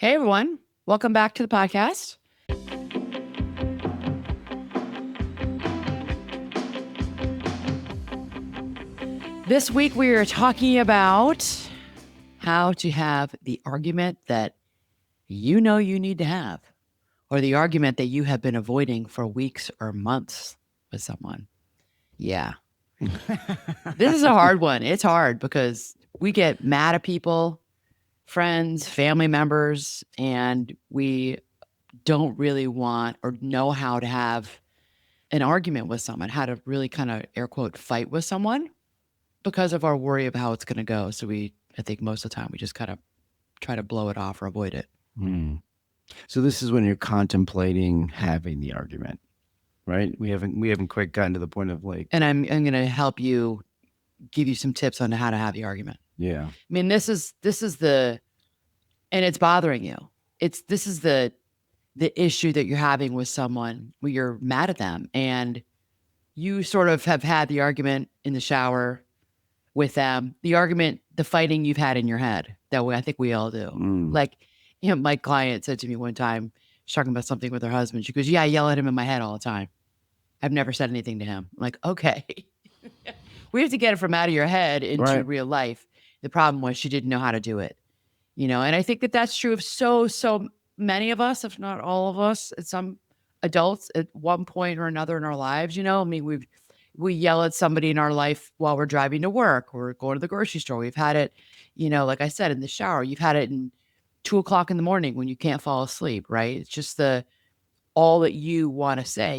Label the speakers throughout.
Speaker 1: Hey, everyone. Welcome back to the podcast. This week, we are talking about how to have the argument that you know you need to have, or the argument that you have been avoiding for weeks or months with someone. Yeah. This is a hard one. It's hard because we get mad at people, friends, family members, and we don't really want or know how to have an argument with someone, how to really kind of air quote fight with someone because of our worry of how it's going to go. So I think most of the time we just kind of try to blow it off or avoid it.
Speaker 2: So this is when you're contemplating having the argument, right? We haven't quite gotten to the point of like.
Speaker 1: And I'm going to help you, give you some tips on how to have the argument.
Speaker 2: Yeah.
Speaker 1: I mean, this is and it's bothering you. This is the issue that you're having with someone where you're mad at them and you sort of have had the argument in the shower with them, the fighting you've had in your head. That way, I think we all do. Like, my client said to me one time, she's talking about something with her husband. She goes, "Yeah, I yell at him in my head all the time. I've never said anything to him." I'm like, okay. We have to get it from out of your head into real life. The problem was she didn't know how to do it. And I think that that's true of so many of us, if not all of us, some adults at one point or another in our lives. I mean, we yell at somebody in our life while we're driving to work or going to the grocery store. We've had it, like I said, in the shower. You've had it in 2:00 in the morning when you can't fall asleep, right? It's just all that you want to say.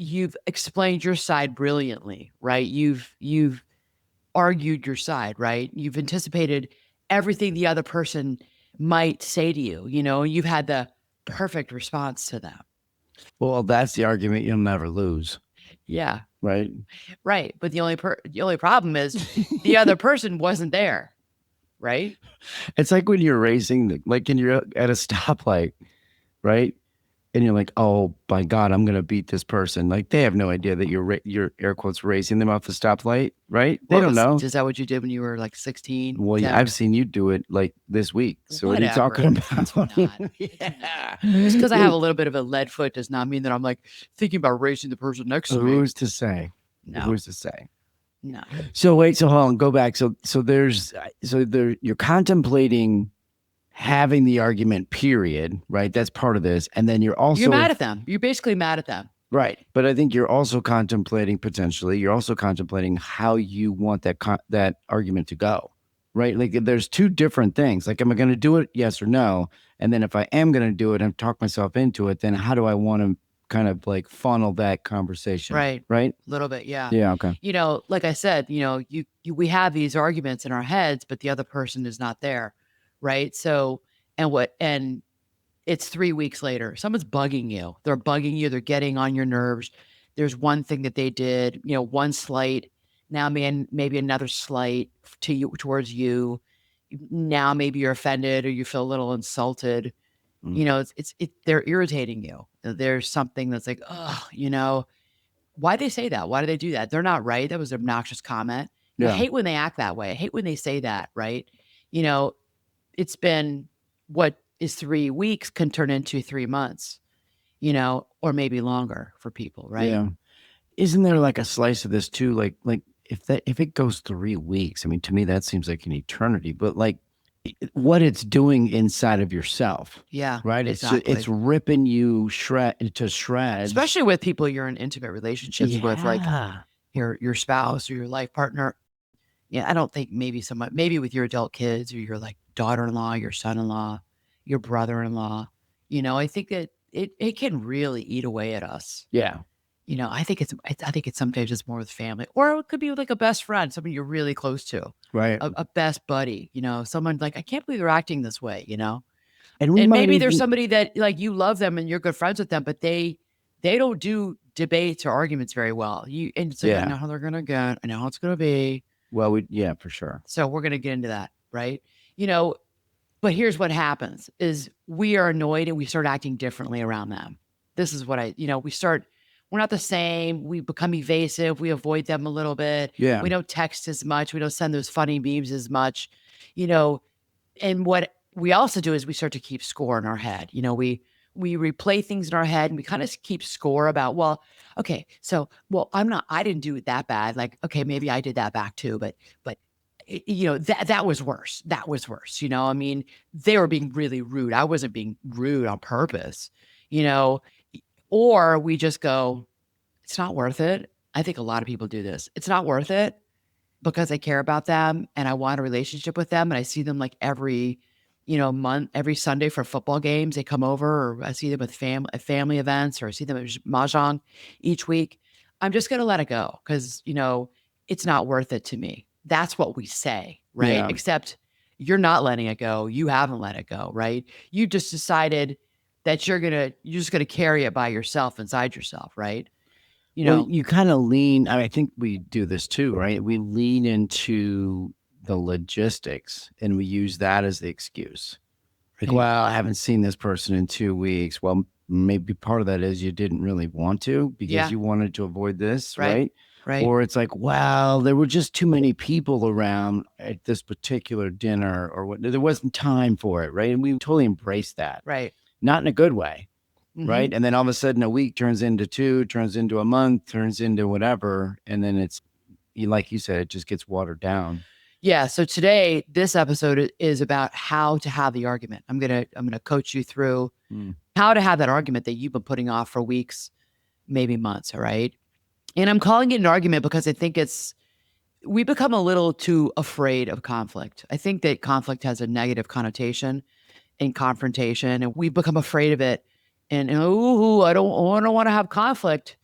Speaker 1: You've explained your side brilliantly, right? You've argued your side, right? You've anticipated everything the other person might say to you, you've had the perfect response to them.
Speaker 2: Well, that's the argument you'll never lose.
Speaker 1: Yeah.
Speaker 2: Right.
Speaker 1: Right. But the only problem is the other person wasn't there. Right.
Speaker 2: It's like when you're racing, like when you're at a stoplight, right? And you're like, oh my God, I'm going to beat this person. Like they have no idea that you're air quotes racing them off the stoplight, right? They don't know.
Speaker 1: Is that what you did when you were like 16?
Speaker 2: Well, yeah, I've seen you do it like this week. So what are you talking about?
Speaker 1: Yeah. Just because I have a little bit of a lead foot does not mean that I'm like thinking about racing the person next to me.
Speaker 2: Who's to say?
Speaker 1: No.
Speaker 2: Who's to say?
Speaker 1: No.
Speaker 2: So wait, so hold on, go back. So you're contemplating having the argument, period, right? That's part of this. And then you're
Speaker 1: mad at them. You're basically mad at them.
Speaker 2: Right. But I think you're also contemplating how you want that argument to go, right? Like there's two different things. Like, am I going to do it? Yes or no? And then if I am going to do it and talk myself into it, then how do I want to kind of like funnel that conversation?
Speaker 1: Right.
Speaker 2: Right.
Speaker 1: A little bit. Yeah.
Speaker 2: Yeah. Okay.
Speaker 1: Like I said, we have these arguments in our heads, but the other person is not there. Right. So, and it's 3 weeks later, someone's bugging you. They're bugging you. They're getting on your nerves. There's one thing that they did, one slight, now maybe another slight towards you. Now maybe you're offended or you feel a little insulted. They're irritating you. There's something that's like, oh, why they say that? Why do they do that? They're not right. That was an obnoxious comment.
Speaker 2: Yeah.
Speaker 1: I hate when they act that way. I hate when they say that, right? It's been what is 3 weeks can turn into 3 months, or maybe longer for people, right?
Speaker 2: Yeah. Isn't there like a slice of this too? Like if it goes 3 weeks, I mean, to me, that seems like an eternity, but like what it's doing inside of yourself.
Speaker 1: Yeah.
Speaker 2: Right.
Speaker 1: Exactly.
Speaker 2: It's ripping you to shreds.
Speaker 1: Especially with people you're in intimate relationships with, like your spouse or your life partner. Yeah. I don't think maybe with your adult kids or your like daughter-in-law, your son-in-law, your brother-in-law, I think that it can really eat away at us.
Speaker 2: Yeah.
Speaker 1: I think it's sometimes it's more with family, or it could be like a best friend, someone you're really close to,
Speaker 2: right?
Speaker 1: A best buddy, someone like, I can't believe they're acting this way,
Speaker 2: And
Speaker 1: maybe there's somebody that like you love them and you're good friends with them, but they don't do debates or arguments very well. And it's like, I know how they're gonna get, I know how it's gonna be.
Speaker 2: Well, yeah, for sure.
Speaker 1: So we're gonna get into that, right? But here's what happens: is we are annoyed and we start acting differently around them. This is what we're not the same. We become evasive. We avoid them a little bit.
Speaker 2: Yeah.
Speaker 1: We don't text as much. We don't send those funny memes as much, and what we also do is we start to keep score in our head. We replay things in our head and we kind of keep score about, well, okay, so I didn't do it that bad. Like, okay, maybe I did that back too, but that was worse. That was worse. I mean, they were being really rude. I wasn't being rude on purpose, you know, or we just go, it's not worth it. I think a lot of people do this. It's not worth it because I care about them and I want a relationship with them and I see them like every, month, every Sunday for football games. They come over, or I see them with family events, or I see them at mahjong each week. I'm just going to let it go because, it's not worth it to me. That's what we say, right?
Speaker 2: Yeah.
Speaker 1: Except you're not letting it go. You haven't let it go, right? You just decided that you're just going to carry it by yourself inside yourself, right? You
Speaker 2: Well,
Speaker 1: know,
Speaker 2: you kind of lean, I think we do this too, right? We lean into the logistics and we use that as the excuse. Like,
Speaker 1: right.
Speaker 2: well, I haven't seen this person in 2 weeks. Well, maybe part of that is you didn't really want to because
Speaker 1: Yeah,
Speaker 2: you wanted to avoid this,
Speaker 1: right.
Speaker 2: right?
Speaker 1: Right.
Speaker 2: Or it's like, well, there were just too many people around at this particular dinner, or what, there wasn't time for it, right? And we totally embrace that,
Speaker 1: Right.
Speaker 2: not in a good way,
Speaker 1: Mhm.
Speaker 2: right? And then all of a sudden, a week turns into two, turns into a month, turns into whatever, and then like you said, it just gets watered down.
Speaker 1: Yeah, so today this episode is about how to have the argument. I'm going to coach you through
Speaker 2: Mm.
Speaker 1: how to have that argument that you've been putting off for weeks, maybe months, all right? And I'm calling it an argument because I think we become a little too afraid of conflict. I think that conflict has a negative connotation in confrontation, and we become afraid of it. And oh, I don't want to have conflict.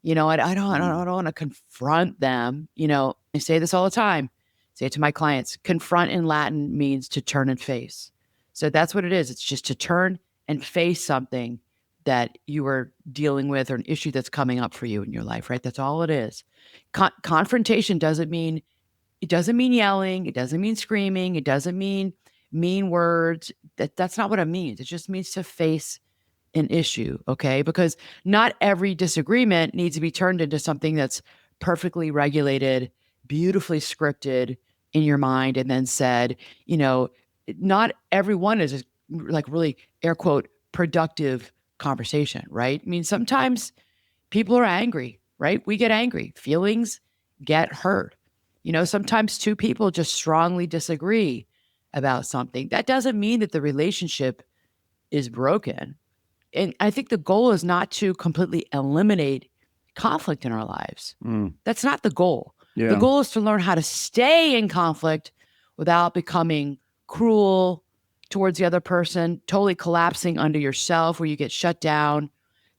Speaker 2: Mm.
Speaker 1: I don't want to confront them. I say this all the time. Say it to my clients. Confront in Latin means to turn and face. So that's what it is. It's just to turn and face something that you are dealing with, or an issue that's coming up for you in your life, right? That's all it is. Confrontation doesn't mean yelling. It doesn't mean screaming. It doesn't mean mean words. That's not what it means. It just means to face an issue, okay? Because not every disagreement needs to be turned into something that's perfectly regulated, beautifully scripted in your mind, and then said, you know, not everyone is like really air quote productive conversation, right? I mean, sometimes people are angry, right? We get angry. Feelings get hurt. Sometimes two people just strongly disagree about something. That doesn't mean that the relationship is broken. And I think the goal is not to completely eliminate conflict in our lives.
Speaker 2: Mm.
Speaker 1: That's not the goal. The
Speaker 2: Yeah.
Speaker 1: goal is to learn how to stay in conflict without becoming cruel towards the other person, totally collapsing under yourself where you get shut down,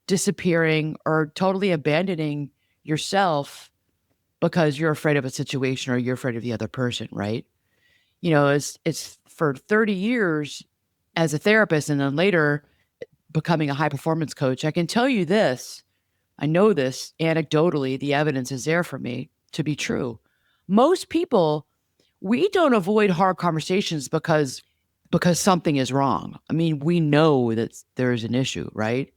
Speaker 1: disappearing, or totally abandoning yourself because you're afraid of a situation or you're afraid of the other person, right? It's for 30 years as a therapist and then later becoming a high performance coach, I can tell you this. I know this anecdotally, the evidence is there for me to be true. Most people, we don't avoid hard conversations because something is wrong. I mean, we know that there's an issue, right?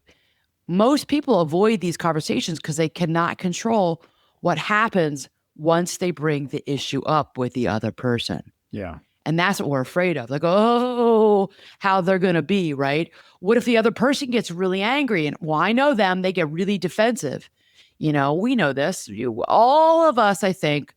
Speaker 1: Most people avoid these conversations because they cannot control what happens once they bring the issue up with the other person.
Speaker 2: Yeah.
Speaker 1: And that's what we're afraid of. Like, oh, how they're going to be, right? What if the other person gets really angry? And well, I know them, they get really defensive. We know this. All of us, I think,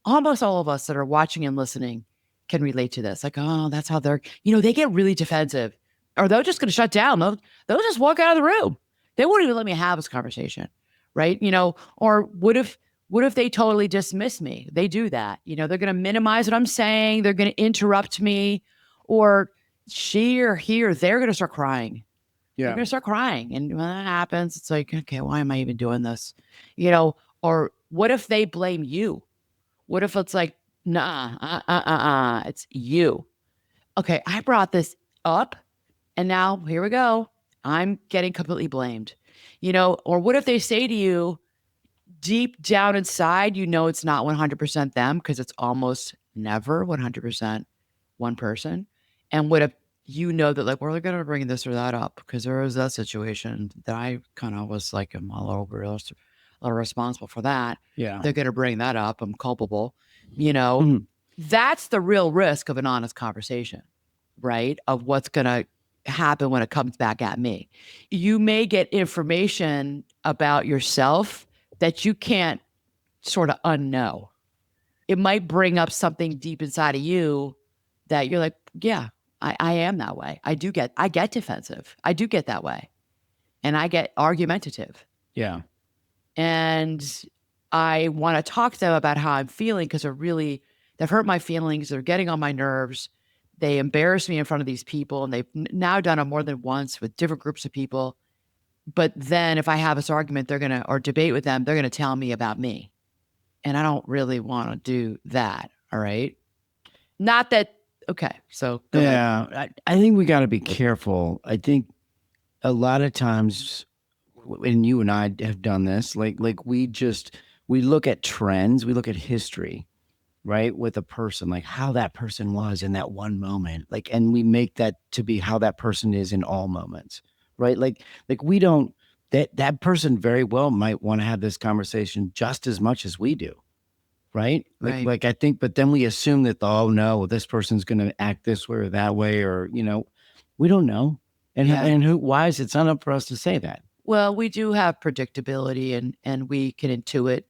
Speaker 1: almost all of us that are watching and listening can relate to this. Like, oh, that's how they get really defensive. Or they're just going to shut down. They'll just walk out of the room. They won't even let me have this conversation. Right. Or what if they totally dismiss me? They do that. They're going to minimize what I'm saying. They're going to interrupt me. Or she or he or they're going to start crying. They're
Speaker 2: Yeah.
Speaker 1: going to start crying. And when that happens, it's like, okay, why am I even doing this? Or what if they blame you? What if it's like, nah, it's you. Okay, I brought this up and now here we go. I'm getting completely blamed. Or what if they say to you deep down inside, it's not 100% them because it's almost never 100% one person. And what if that like, well, they're going to bring this or that up because there was that situation that I kind of was like, I'm a little responsible for that.
Speaker 2: Yeah.
Speaker 1: They're going to bring that up. I'm culpable. You know,
Speaker 2: Mhm.
Speaker 1: that's the real risk of an honest conversation. right, of what's going to happen when it comes back at me. You may get information about yourself that you can't sort of unknow. It might bring up something deep inside of you that you're like, yeah, I am that way. I get defensive. I do get that way. And I get argumentative.
Speaker 2: Yeah.
Speaker 1: And I want to talk to them about how I'm feeling because they've hurt my feelings. They're getting on my nerves. They embarrass me in front of these people. And they've now done it more than once with different groups of people. But then if I have this argument, or debate with them, they're going to tell me about me. And I don't really want to do that. All right. Not that, okay. So go ahead.
Speaker 2: Yeah. I think we got to be careful. I think a lot of times, and you and I have done this, like we look at trends, we look at history, right, with a person, like how that person was in that one moment, like, and we make that to be how that person is in all moments, right? Like we don't, that person very well might want to have this conversation just as much as we do, right?
Speaker 1: Right.
Speaker 2: Like I think, but then we assume that, oh no, this person's going to act this way or that way, or we don't know, and
Speaker 1: Yeah.
Speaker 2: why is it's not up for us to say that?
Speaker 1: Well, we do have predictability and we can intuit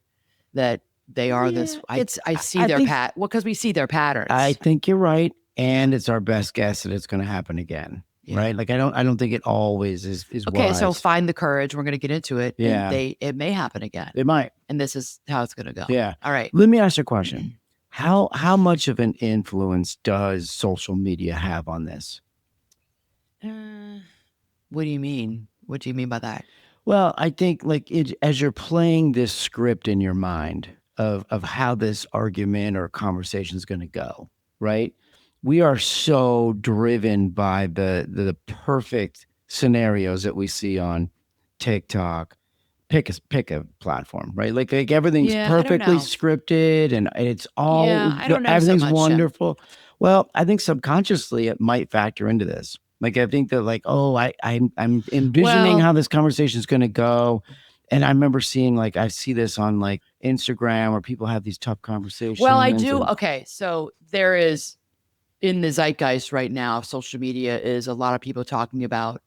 Speaker 1: that they are this.
Speaker 2: Yeah,
Speaker 1: I see
Speaker 2: I
Speaker 1: their
Speaker 2: think
Speaker 1: because we see their patterns.
Speaker 2: I think you're right, and it's our best guess that it's going to happen again,
Speaker 1: Yeah.
Speaker 2: right? Like I don't think it always is
Speaker 1: Okay,
Speaker 2: wise.
Speaker 1: so find the courage. We're going to get into it.
Speaker 2: Yeah.
Speaker 1: And it may happen again.
Speaker 2: It might.
Speaker 1: And this is how it's going to go.
Speaker 2: Yeah.
Speaker 1: All right.
Speaker 2: Let me ask you a question. How much of an influence does social media have on this?
Speaker 1: What do you mean? What do you mean by that?
Speaker 2: Well, I think like as you're playing this script in your mind of how this argument or conversation is going to go, right? We are so driven by the perfect scenarios that we see on TikTok. Pick a platform, right? Like everything's
Speaker 1: Yeah, I don't
Speaker 2: perfectly
Speaker 1: know.
Speaker 2: scripted and it's all
Speaker 1: I don't know so
Speaker 2: everything's
Speaker 1: much.
Speaker 2: wonderful. Well, I think subconsciously it might factor into this. Like I think that like, oh, I'm envisioning how this conversation is going to go. And I remember seeing like I see this on like Instagram where people have these tough conversations.
Speaker 1: Well, I do. Okay, so there is in the zeitgeist right now of social media is a lot of people talking about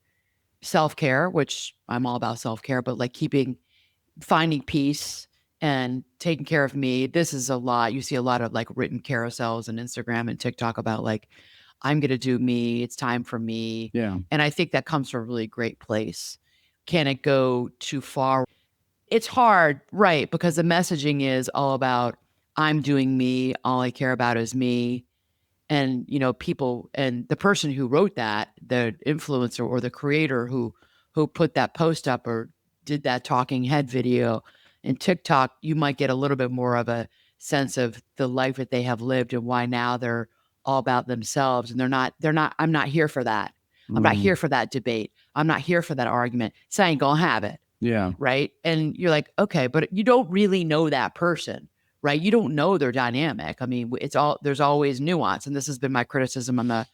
Speaker 1: self-care, which I'm all about self-care, but like finding peace and taking care of me. This is a lot. You see a lot of like written carousels and Instagram and TikTok about like, I'm going to do me. It's time for me.
Speaker 2: Yeah.
Speaker 1: And I think that comes from a really great place. Can it go too far? It's hard, right? Because the messaging is all about, I'm doing me. All I care about is me. And, people and the person who wrote that, the influencer or the creator who put that post up or did that talking head video in TikTok, you might get a little bit more of a sense of the life that they have lived and why now they're all about themselves. And I'm not here for that. I'm not here for that debate. I'm not here for that argument. So I ain't gonna have it.
Speaker 2: Yeah.
Speaker 1: Right. And you're like, okay, but you don't really know that person. Right. You don't know their dynamic. I mean, there's always nuance. And this has been my criticism on the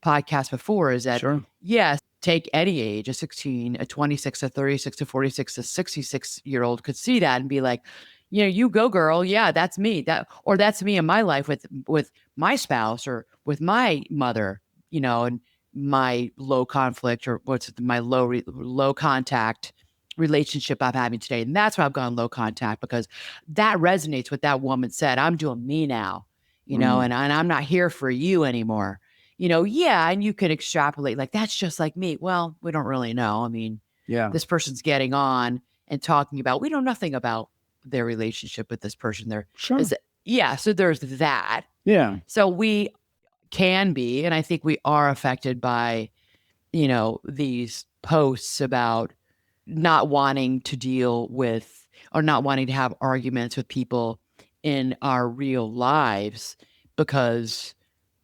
Speaker 1: podcast before is that, yes, take any age, a 16, a 26, a 36, a 46, a 66-year-old could see that and be like, you go girl. Yeah, that's me. Or that's me in my life with my spouse or with my mother, and my low conflict or my low contact relationship I'm having today. And that's why I've gone low contact because that resonates with that woman said, I'm doing me now, and I'm not here for you anymore. Yeah. And you can extrapolate like, that's just like me. Well, we don't really know. I mean, this person's getting on and talking about, we know nothing about their relationship with this person there.
Speaker 2: Sure.
Speaker 1: So there's that.
Speaker 2: Yeah.
Speaker 1: So we can be, and I think we are affected by, these posts about not wanting to deal with or not wanting to have arguments with people in our real lives because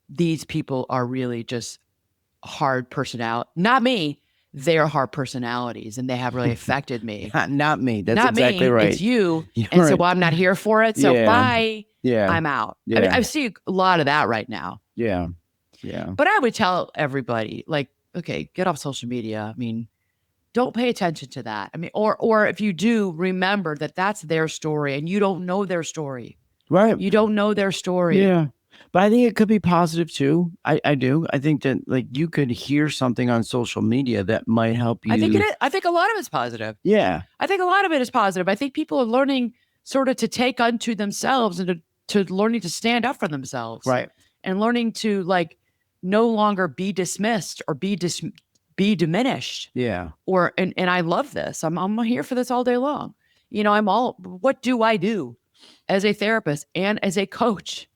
Speaker 1: these people are really just hard personality. Not me. They're hard personalities and they have really affected me.
Speaker 2: Not me. That's
Speaker 1: not
Speaker 2: exactly
Speaker 1: me,
Speaker 2: right.
Speaker 1: It's you.
Speaker 2: You're
Speaker 1: and
Speaker 2: right.
Speaker 1: so I'm not here for it. So bye.
Speaker 2: Yeah.
Speaker 1: I'm out.
Speaker 2: Yeah.
Speaker 1: I mean, I see a lot of that right now.
Speaker 2: Yeah. Yeah.
Speaker 1: But I would tell everybody, like, okay, get off social media. I mean, don't pay attention to that. I mean, or if you do, remember that that's their story and you don't know their story.
Speaker 2: Right.
Speaker 1: You don't know their story.
Speaker 2: Yeah. But I think it could be positive too. I do. I think that like you could hear something on social media that might help
Speaker 1: I think it
Speaker 2: you.
Speaker 1: is. I think a lot of it's positive.
Speaker 2: Yeah.
Speaker 1: I think a lot of it is positive. I think people are learning sort of to take unto themselves and to learning to stand up for themselves
Speaker 2: Right.
Speaker 1: and learning to like no longer be dismissed or be diminished.
Speaker 2: Yeah.
Speaker 1: Or and I love this. I'm here for this all day long. I'm all what do I do as a therapist and as a coach?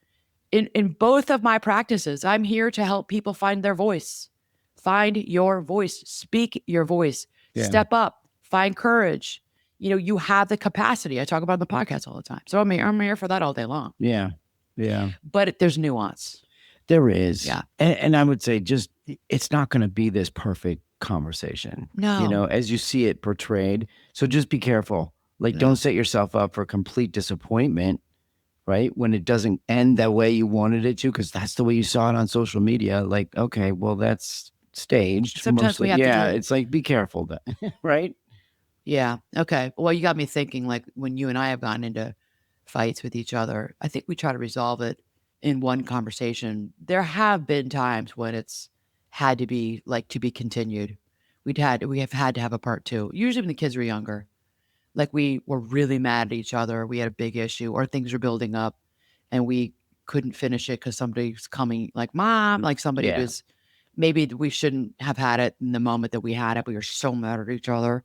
Speaker 1: In both of my practices, I'm here to help people find their voice. Find your voice, speak your voice,
Speaker 2: Yeah.
Speaker 1: step up, find courage. You have the capacity. I talk about in the podcast all the time. So I'm here for that all day long.
Speaker 2: Yeah. Yeah.
Speaker 1: But there's nuance.
Speaker 2: There is.
Speaker 1: Yeah.
Speaker 2: And I would say just it's not going to be this perfect conversation,
Speaker 1: No.
Speaker 2: as you see it portrayed. So just be careful. Like,
Speaker 1: Yeah.
Speaker 2: don't set yourself up for complete disappointment, right? When it doesn't end that way you wanted it to, because that's the way you saw it on social media. Like, okay, well, that's staged.
Speaker 1: Sometimes we
Speaker 2: Mostly.
Speaker 1: have to do
Speaker 2: Yeah.
Speaker 1: it.
Speaker 2: It's like, be careful, right?
Speaker 1: Yeah. Okay. Well, you got me thinking like when you and I have gotten into fights with each other, I think we try to resolve it in one conversation. There have been times when it's had to be like to be continued. We have had to have a part two. Usually when the kids were younger. Like we were really mad at each other. We had a big issue or things were building up and we couldn't finish it because somebody was coming like mom, like somebody
Speaker 2: Yeah.
Speaker 1: was maybe we shouldn't have had it in the moment that we had it. We were so mad at each other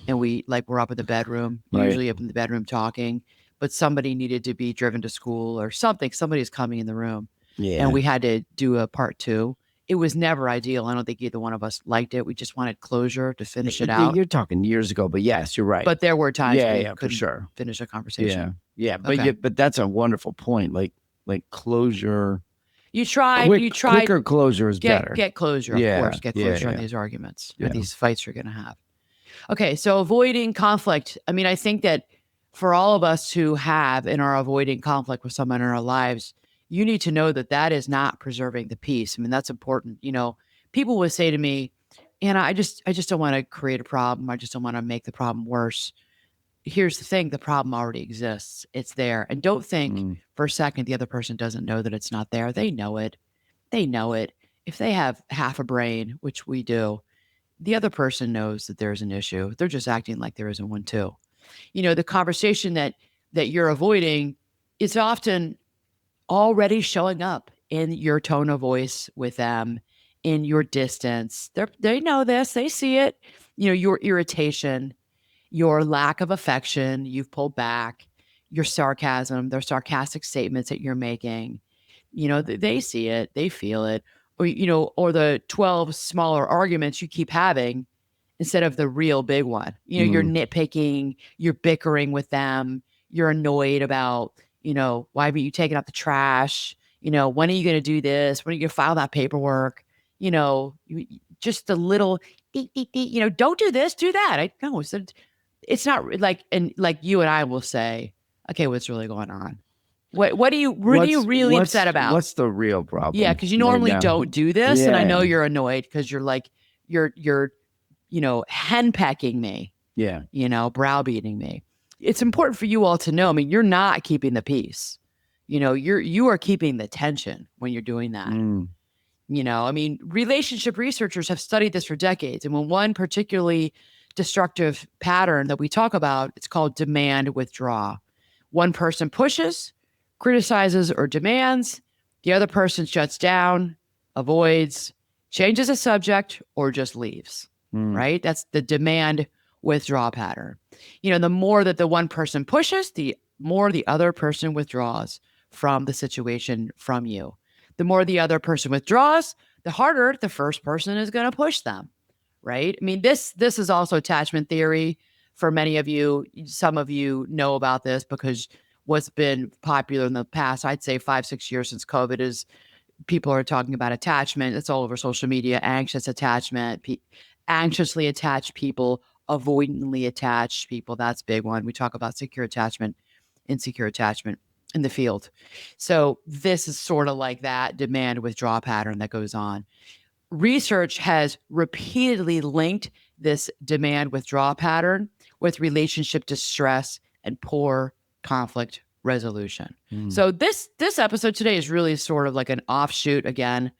Speaker 1: and we like were up in the bedroom,
Speaker 2: Right.
Speaker 1: usually up in the bedroom talking, but somebody needed to be driven to school or something. Somebody's coming in the room
Speaker 2: Yeah.
Speaker 1: and we had to do a part two. It was never ideal. I don't think either one of us liked it. We just wanted closure to finish it out.
Speaker 2: You're talking years ago, but yes, you're right.
Speaker 1: But there were times
Speaker 2: yeah,
Speaker 1: we
Speaker 2: yeah, for
Speaker 1: couldn't
Speaker 2: sure.
Speaker 1: finish a conversation.
Speaker 2: Yeah. But
Speaker 1: Okay.
Speaker 2: but that's a wonderful point. Like closure.
Speaker 1: You tried
Speaker 2: Quicker closure is better.
Speaker 1: get closure, of
Speaker 2: Yeah,
Speaker 1: course. Get
Speaker 2: yeah,
Speaker 1: closure on
Speaker 2: yeah.
Speaker 1: these arguments or
Speaker 2: Yeah.
Speaker 1: these fights you're gonna have. Okay, so avoiding conflict. I mean, I think that for all of us who have and are avoiding conflict with someone in our lives, you need to know that that is not preserving the peace. I mean, that's important. People would say to me, "Anna, I just don't want to create a problem. I just don't want to make the problem worse." Here's the thing, the problem already exists. It's there. And don't think
Speaker 2: Mm.
Speaker 1: for a second the other person doesn't know that it's not there. They know it. They know it. If they have half a brain, which we do, the other person knows that there's an issue. They're just acting like there isn't one too. The conversation that you're avoiding is often already showing up in your tone of voice with them, in your distance. They know this. They see it. Your irritation, your lack of affection, you've pulled back, your sarcasm, their sarcastic statements that you're making. They see it, they feel it, or the 12 smaller arguments you keep having instead of the real big one. You're nitpicking, you're bickering with them, you're annoyed about, why haven't you taken out the trash? When are you going to do this? When are you going to file that paperwork? Just a little, don't do this, do that. I know. It's not like, and like you and I will say, okay, what's really going on? What are you really upset about?
Speaker 2: What's the real problem?
Speaker 1: Yeah, because you
Speaker 2: right
Speaker 1: normally
Speaker 2: now?
Speaker 1: don't do this, and I know
Speaker 2: Yeah.
Speaker 1: you're annoyed because you're like you're henpecking me,
Speaker 2: Yeah.
Speaker 1: browbeating me. It's important for you all to know. I mean, you're not keeping the peace. You are keeping the tension when you're doing that.
Speaker 2: Mm.
Speaker 1: I mean, relationship researchers have studied this for decades. And when one particularly destructive pattern that we talk about, it's called demand withdraw. One person pushes, criticizes, or demands. The other person shuts down, avoids, changes the subject, or just leaves, right? That's the demand withdraw pattern. The more that the one person pushes, the more the other person withdraws from the situation from you. The more the other person withdraws, the harder the first person is going to push them, right? I mean, this is also attachment theory for many of you. Some of you know about this because what's been popular in the past, I'd say 5-6 years since COVID, is people are talking about attachment. It's all over social media, anxious attachment, anxiously attached people, avoidantly attached people. That's a big one. We talk about secure attachment, insecure attachment in the field. So this is sort of like that demand withdraw pattern that goes on. Research has repeatedly linked this demand withdraw pattern with relationship distress and poor conflict resolution. So this episode today is really sort of like an offshoot again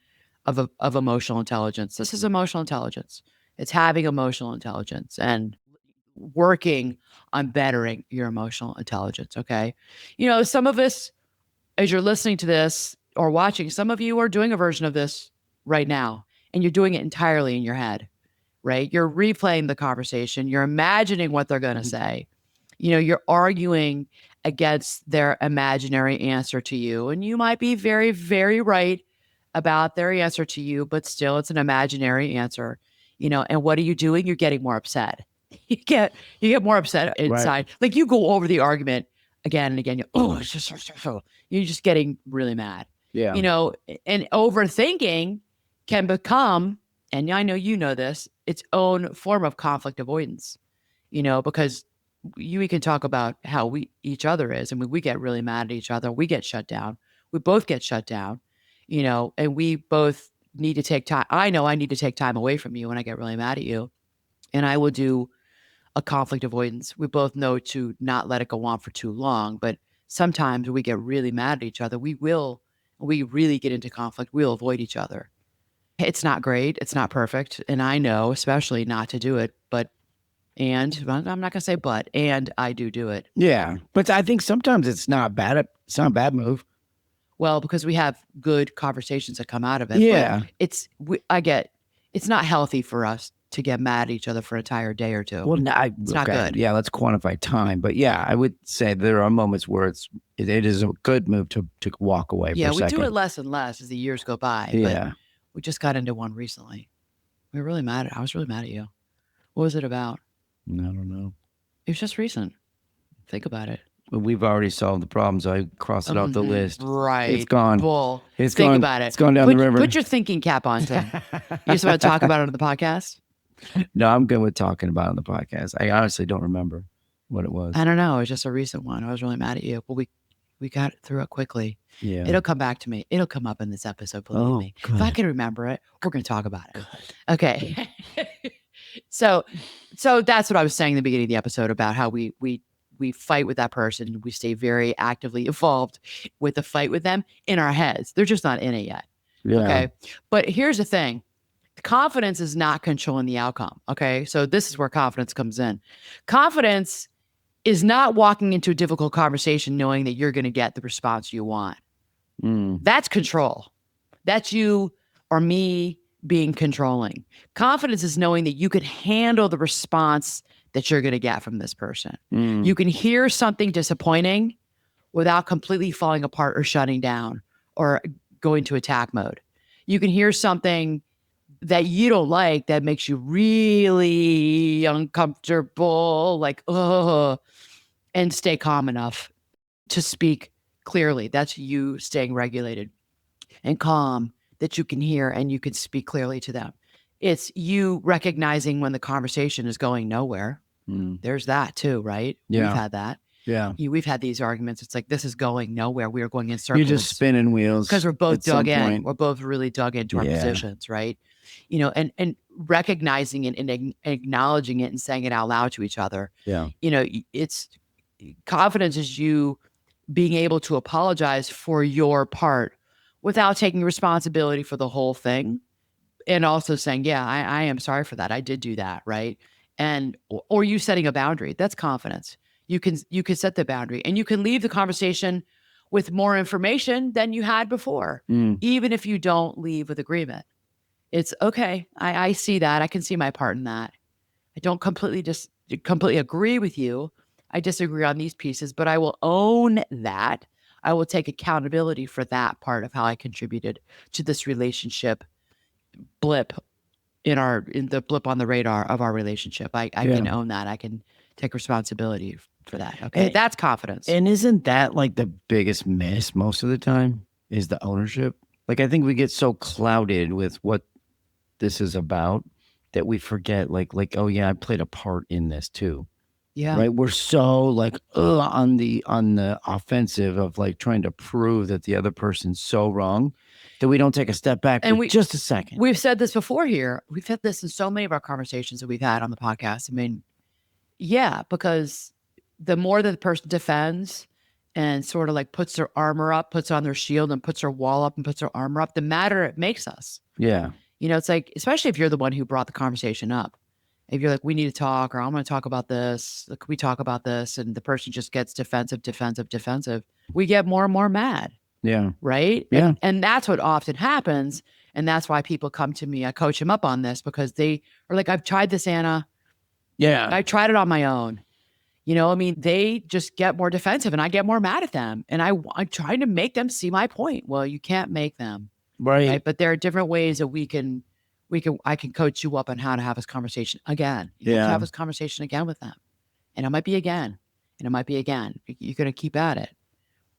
Speaker 1: of emotional intelligence. This is emotional intelligence. It's having emotional intelligence and working on bettering your emotional intelligence. Okay. Some of us, as you're listening to this or watching, some of you are doing a version of this right now, and you're doing it entirely in your head, right? You're replaying the conversation, you're imagining what they're going to say. You're arguing against their imaginary answer to you, and you might be very, very right about their answer to you, but still it's an imaginary answer. And what are you doing? You're getting more upset. You get more upset inside. Like you go over the argument again and again. It's just so. You're just getting really mad.
Speaker 2: Yeah.
Speaker 1: And overthinking can become, and I know you know this, its own form of conflict avoidance. Because we can talk about how each other is. I mean, we get really mad at each other. We get shut down. We both get shut down. And we both need to take time. I know I need to take time away from you when I get really mad at you, and I will do a conflict avoidance. We both know to not let it go on for too long, but sometimes we get really mad at each other. We really get into conflict. We'll avoid each other. It's not great. It's not perfect. And I know, especially not to do it, I'm not going to say and I do it.
Speaker 2: Yeah. But I think sometimes it's not bad. It's not a bad move.
Speaker 1: Well, because we have good conversations that come out of it.
Speaker 2: Yeah.
Speaker 1: But it's not healthy for us to get mad at each other for an entire day or two.
Speaker 2: Well,
Speaker 1: it's not good.
Speaker 2: Yeah, let's quantify time. But yeah, I would say there are moments where it is a good move to walk away for a second.
Speaker 1: Yeah, we do it less and less as the years go by.
Speaker 2: Yeah.
Speaker 1: But we just got into one recently. I was really mad at you. What was it about?
Speaker 2: I don't know.
Speaker 1: It was just recent. Think about it.
Speaker 2: Well, we've already solved the problem, so I crossed it off the list.
Speaker 1: Right.
Speaker 2: It's gone.
Speaker 1: Bull.
Speaker 2: Think
Speaker 1: about it.
Speaker 2: It's gone down the river.
Speaker 1: Put your thinking cap on, Tim. You just want to talk about it on the podcast?
Speaker 2: No, I'm good with talking about it on the podcast. I honestly don't remember what it was.
Speaker 1: I don't know. It was just a recent one. I was really mad at you. But we got through it quickly.
Speaker 2: Yeah.
Speaker 1: It'll come back to me. It'll come up in this episode, believe me.
Speaker 2: Good.
Speaker 1: If I can remember it, we're going to talk about it. Good. Okay. So that's what I was saying in the beginning of the episode about how we fight with that person. We stay very actively involved with the fight with them in our heads. They're just not in it yet.
Speaker 2: Yeah.
Speaker 1: Okay. But here's the thing. Confidence is not controlling the outcome. Okay. So this is where confidence comes in. Confidence is not walking into a difficult conversation knowing that you're going to get the response you want. That's control. That's you or me being controlling. Confidence is knowing that you can handle the response that you're going to get from this person. You can hear something disappointing without completely falling apart or shutting down or going to attack mode. You can hear something that you don't like that makes you really uncomfortable, like, and stay calm enough to speak clearly. That's you staying regulated and calm, that you can hear and you can speak clearly to them. It's you recognizing when the conversation is going nowhere. There's that too, right?
Speaker 2: Yeah.
Speaker 1: We've had that.
Speaker 2: Yeah.
Speaker 1: We've had these arguments. It's like, this is going nowhere. We are going in circles.
Speaker 2: You're just spinning wheels.
Speaker 1: Because we're both dug in.
Speaker 2: Point.
Speaker 1: We're both really dug into our positions, right? And recognizing it and acknowledging it and saying it out loud to each other.
Speaker 2: Yeah.
Speaker 1: It's confidence is you being able to apologize for your part without taking responsibility for the whole thing. And also saying, yeah, I am sorry for that. I did do that, right? And or you setting a boundary. That's confidence. You can set the boundary and you can leave the conversation with more information than you had before, even if you don't leave with agreement. It's okay. I see that. I can see my part in that. I don't completely agree with you. I disagree on these pieces, but I will own that. I will take accountability for that part of how I contributed to this relationship blip in the blip on the radar of our relationship. I can own that. I can take responsibility for that. Okay. That's confidence.
Speaker 2: And isn't that like the biggest miss most of the time is the ownership? Like, I think we get so clouded with what this is about that we forget like, oh yeah, I played a part in this too.
Speaker 1: Yeah.
Speaker 2: Right. We're so like on the offensive of like trying to prove that the other person's so wrong that we don't take a step back and just a second.
Speaker 1: We've said this before here. We've had this in so many of our conversations that we've had on the podcast. I mean, yeah, because the more that the person defends and sort of like puts their armor up, puts on their shield and puts their wall up and puts their armor up, the madder it makes us.
Speaker 2: Yeah.
Speaker 1: It's like, especially if you're the one who brought the conversation up. If you're like, we need to talk, or I'm going to talk about this, can we talk about this? And the person just gets defensive, we get more and more mad.
Speaker 2: Yeah.
Speaker 1: Right?
Speaker 2: Yeah.
Speaker 1: And that's what often happens. And that's why people come to me. I coach them up on this because they are like, I've tried this, Anna.
Speaker 2: Yeah.
Speaker 1: I tried it on my own. They just get more defensive and I get more mad at them. And I'm trying to make them see my point. Well, you can't make them.
Speaker 2: Right.
Speaker 1: But there are different ways that I can coach you up on how to have this conversation again. You have to have this conversation again with them. And it might be again. And it might be again. You're going to keep at it.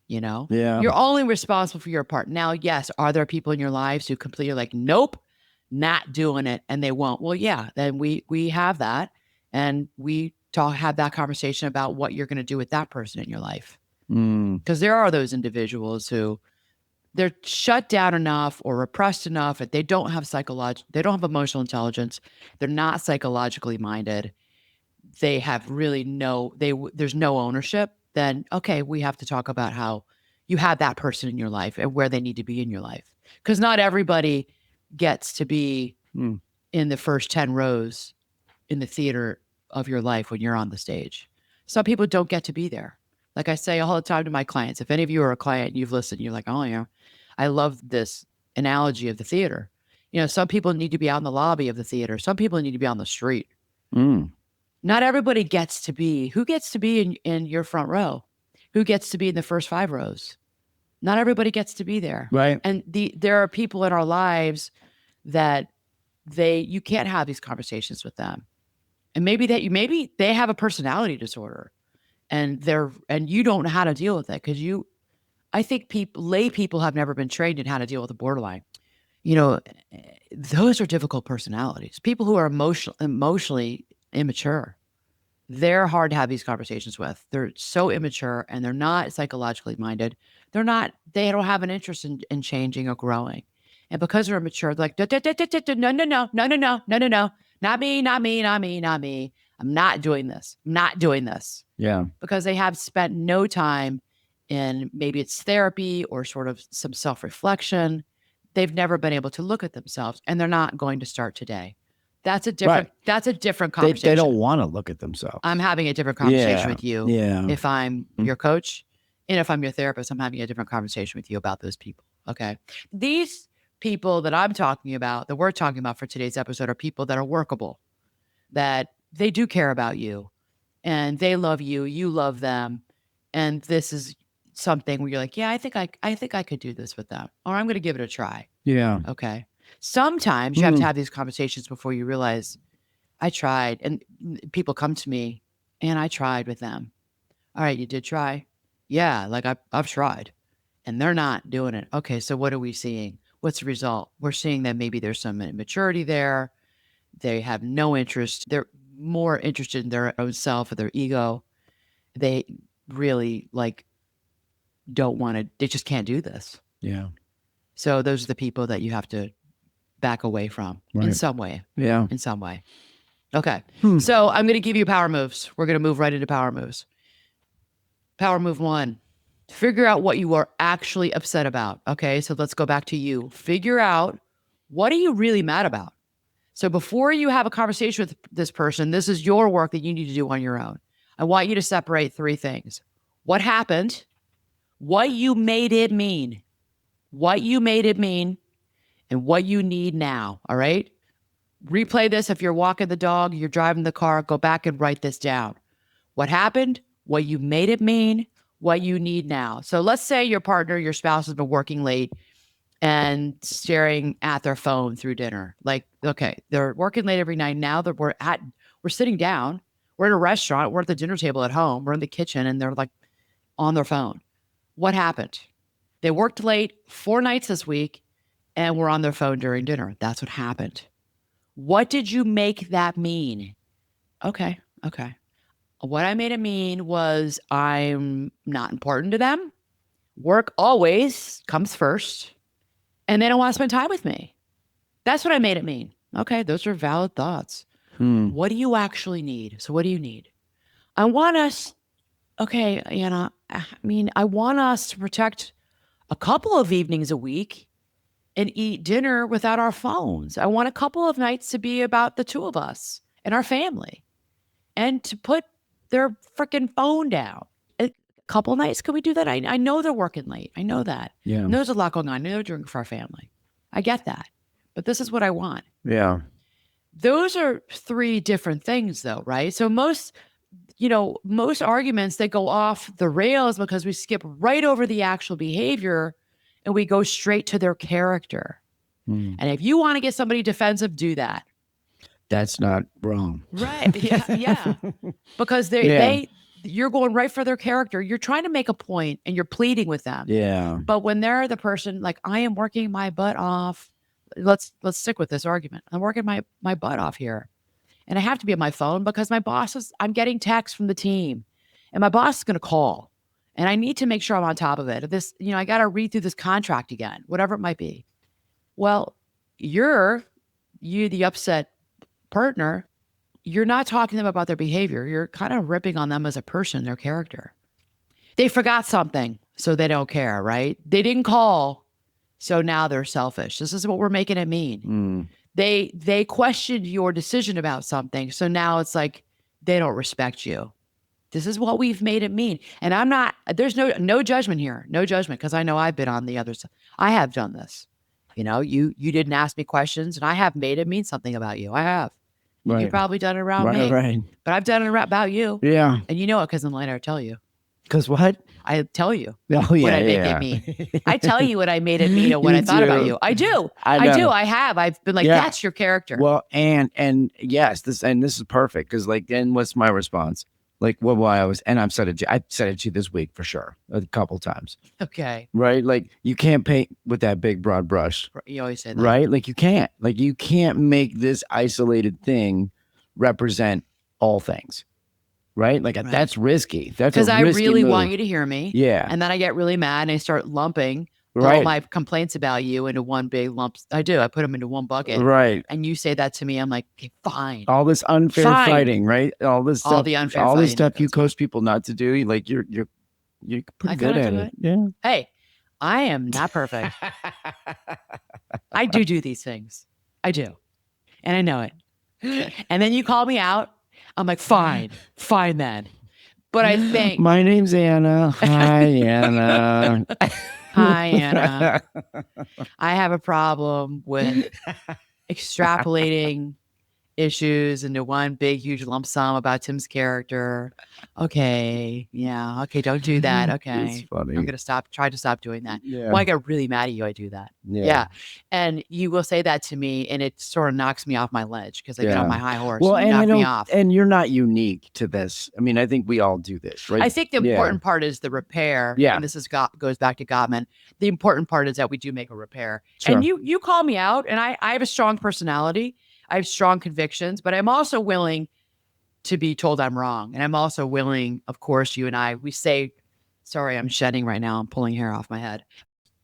Speaker 2: Yeah.
Speaker 1: You're only responsible for your part. Now, yes, are there people in your lives who completely like, nope, not doing it, and they won't? Well, yeah, then we have that, and we have that conversation about what you're going to do with that person in your life. Because there are those individuals who they're shut down enough or repressed enough that they don't have emotional intelligence. They're not psychologically minded. They have really there's no ownership. Then, okay, we have to talk about how you have that person in your life and where they need to be in your life. Because not everybody gets to be in the first 10 rows in the theater of your life when you're on the stage. Some people don't get to be there. Like I say all the time to my clients, if any of you are a client and you've listened, you're like, oh, yeah, I love this analogy of the theater. Some people need to be out in the lobby of the theater. Some people need to be on the street. Not everybody gets to be. Who gets to be in your front row? Who gets to be in the first 5 rows? Not everybody gets to be there.
Speaker 2: Right.
Speaker 1: And there are people in our lives that you can't have these conversations with them. And maybe they have a personality disorder and you don't know how to deal with it because I think lay people have never been trained in how to deal with a borderline. Those are difficult personalities. People who are emotionally immature. They're hard to have these conversations with. They're so immature and they're not psychologically minded. They don't have an interest in changing or growing. And because they're immature, they're like, no, no, not me, not me, not me, not me. I'm not doing this. I'm not doing this.
Speaker 2: Yeah.
Speaker 1: Because they have spent no time in maybe it's therapy or sort of some self-reflection. They've never been able to look at themselves and they're not going to start today. That's a different conversation.
Speaker 2: They don't want to look at themselves.
Speaker 1: I'm having a different conversation with you.
Speaker 2: Yeah.
Speaker 1: If I'm your coach and if I'm your therapist, I'm having a different conversation with you about those people. Okay. These people that I'm talking about, that we're talking about for today's episode, are people that are workable, that they do care about you and they love you. You love them. And this is something where you're like, yeah, I think I could do this with them, or I'm going to give it a try.
Speaker 2: Yeah.
Speaker 1: Okay. Sometimes you have to have these conversations before you realize I tried, and people come to me and I tried with them. All right, you did try? Yeah, like I've tried and they're not doing it. Okay, so what are we seeing? What's the result? We're seeing that maybe there's some immaturity there. They have no interest. They're more interested in their own self or their ego. They really don't want to, they just can't do this.
Speaker 2: Yeah.
Speaker 1: So those are the people that you have to back away from in some way.
Speaker 2: Yeah.
Speaker 1: In some way. Okay. So I'm going to give you power moves. We're going to move right into power moves. Power move 1, figure out what you are actually upset about. Okay. So let's go back to you. Figure out, what are you really mad about? So before you have a conversation with this person, this is your work that you need to do on your own. I want you to separate 3 things. What happened, what you made it mean, and what you need now. All right. Replay this. If you're walking the dog, you're driving the car, go back and write this down. What happened, what you made it mean, what you need now. So let's say your partner, your spouse has been working late and staring at their phone through dinner. Like, okay, they're working late every night. Now that we're sitting down, we're at a restaurant, we're at the dinner table at home, we're in the kitchen, and they're like on their phone. What happened? They worked late 4 nights this week and were on their phone during dinner. That's what happened. What did you make that mean? Okay. What I made it mean was I'm not important to them. Work always comes first. And they don't want to spend time with me. That's what I made it mean. Okay, those are valid thoughts. What do you actually need? So what do you need? I want us, okay, Anna, mean, I want us to protect a couple of evenings a week and eat dinner without our phones. I want a couple of nights to be about the two of us and our family and to put their freaking phone down. A couple nights, could we do that? I know they're working late. I know that.
Speaker 2: Yeah.
Speaker 1: I know there's a lot going on. I know they're doing it for our family. I get that. But this is what I want.
Speaker 2: Yeah.
Speaker 1: Those are three different things, though, right? So most arguments that go off the rails because we skip right over the actual behavior and we go straight to their character. And if you want to get somebody defensive, do that.
Speaker 2: That's not wrong.
Speaker 1: Right. Yeah. Because you're going right for their character. You're trying to make a point and you're pleading with them.
Speaker 2: Yeah.
Speaker 1: But when they're the person like, I am working my butt off. Let's stick with this argument. I'm working my butt off here. And I have to be on my phone because I'm getting texts from the team and my boss is going to call and I need to make sure I'm on top of it. If this, I got to read through this contract again, whatever it might be. Well, you, the upset partner, you're not talking to them about their behavior. You're kind of ripping on them as a person, their character. They forgot something, so they don't care, right? They didn't call, so now they're selfish. This is what we're making it mean. They questioned your decision about something, so now it's like they don't respect you. This is what we've made it mean. And there's no judgment here. No judgment, because I know I've been on the other side. I have done this. You didn't ask me questions, and I have made it mean something about you. I have.
Speaker 2: Right.
Speaker 1: You've probably done it around me.
Speaker 2: Right.
Speaker 1: But I've done it about you.
Speaker 2: Yeah.
Speaker 1: And you know it because in the later I tell you.
Speaker 2: Because what?
Speaker 1: I tell you
Speaker 2: Oh, yeah,
Speaker 1: what I make it mean. I tell you what I made it mean and what I thought about you. I do. I do. I have. I've been like, that's your character.
Speaker 2: Well, and yes, this is perfect because then what's my response? Like I've said it to you this week for sure a couple times.
Speaker 1: Okay.
Speaker 2: Right? Like you can't paint with that big broad brush.
Speaker 1: You always say that.
Speaker 2: Right? Like you can't make this isolated thing represent all things. Right? Like that's risky. That's because I really
Speaker 1: want you to hear me.
Speaker 2: Yeah.
Speaker 1: And then I get really mad and I start lumping all my complaints about you into one big lump. I do. I put them into one bucket.
Speaker 2: Right.
Speaker 1: And you say that to me. I'm like, okay, fine.
Speaker 2: All this unfair fighting, right? All this stuff.
Speaker 1: All the unfair
Speaker 2: all
Speaker 1: fighting.
Speaker 2: This stuff you coach people not to do. Like you're pretty good at it. Yeah.
Speaker 1: Hey, I am not perfect. I do these things. I do. And I know it. And then you call me out. I'm like, fine then. But I think
Speaker 2: my name's Anna. Hi, Anna.
Speaker 1: Hi, Anna. I have a problem with extrapolating issues into one big, huge lump sum about Tim's character. Okay. Yeah. Okay. Don't do that. Okay.
Speaker 2: It's funny.
Speaker 1: I'm going to try to stop doing that.
Speaker 2: Yeah.
Speaker 1: Well, I get really mad at you. I do that.
Speaker 2: Yeah.
Speaker 1: And you will say that to me and it sort of knocks me off my ledge because I get on my high horse.
Speaker 2: Well,
Speaker 1: and knock me off.
Speaker 2: And you're not unique to this. I mean, I think we all do this, right?
Speaker 1: I think the important part is the repair.
Speaker 2: Yeah.
Speaker 1: And this goes back to Gottman. The important part is that we do make a repair.
Speaker 2: Sure.
Speaker 1: And you call me out and I have a strong personality. I have strong convictions, but I'm also willing to be told I'm wrong. And I'm also willing, of course, you and we say, sorry, I'm shedding right now. I'm pulling hair off my head.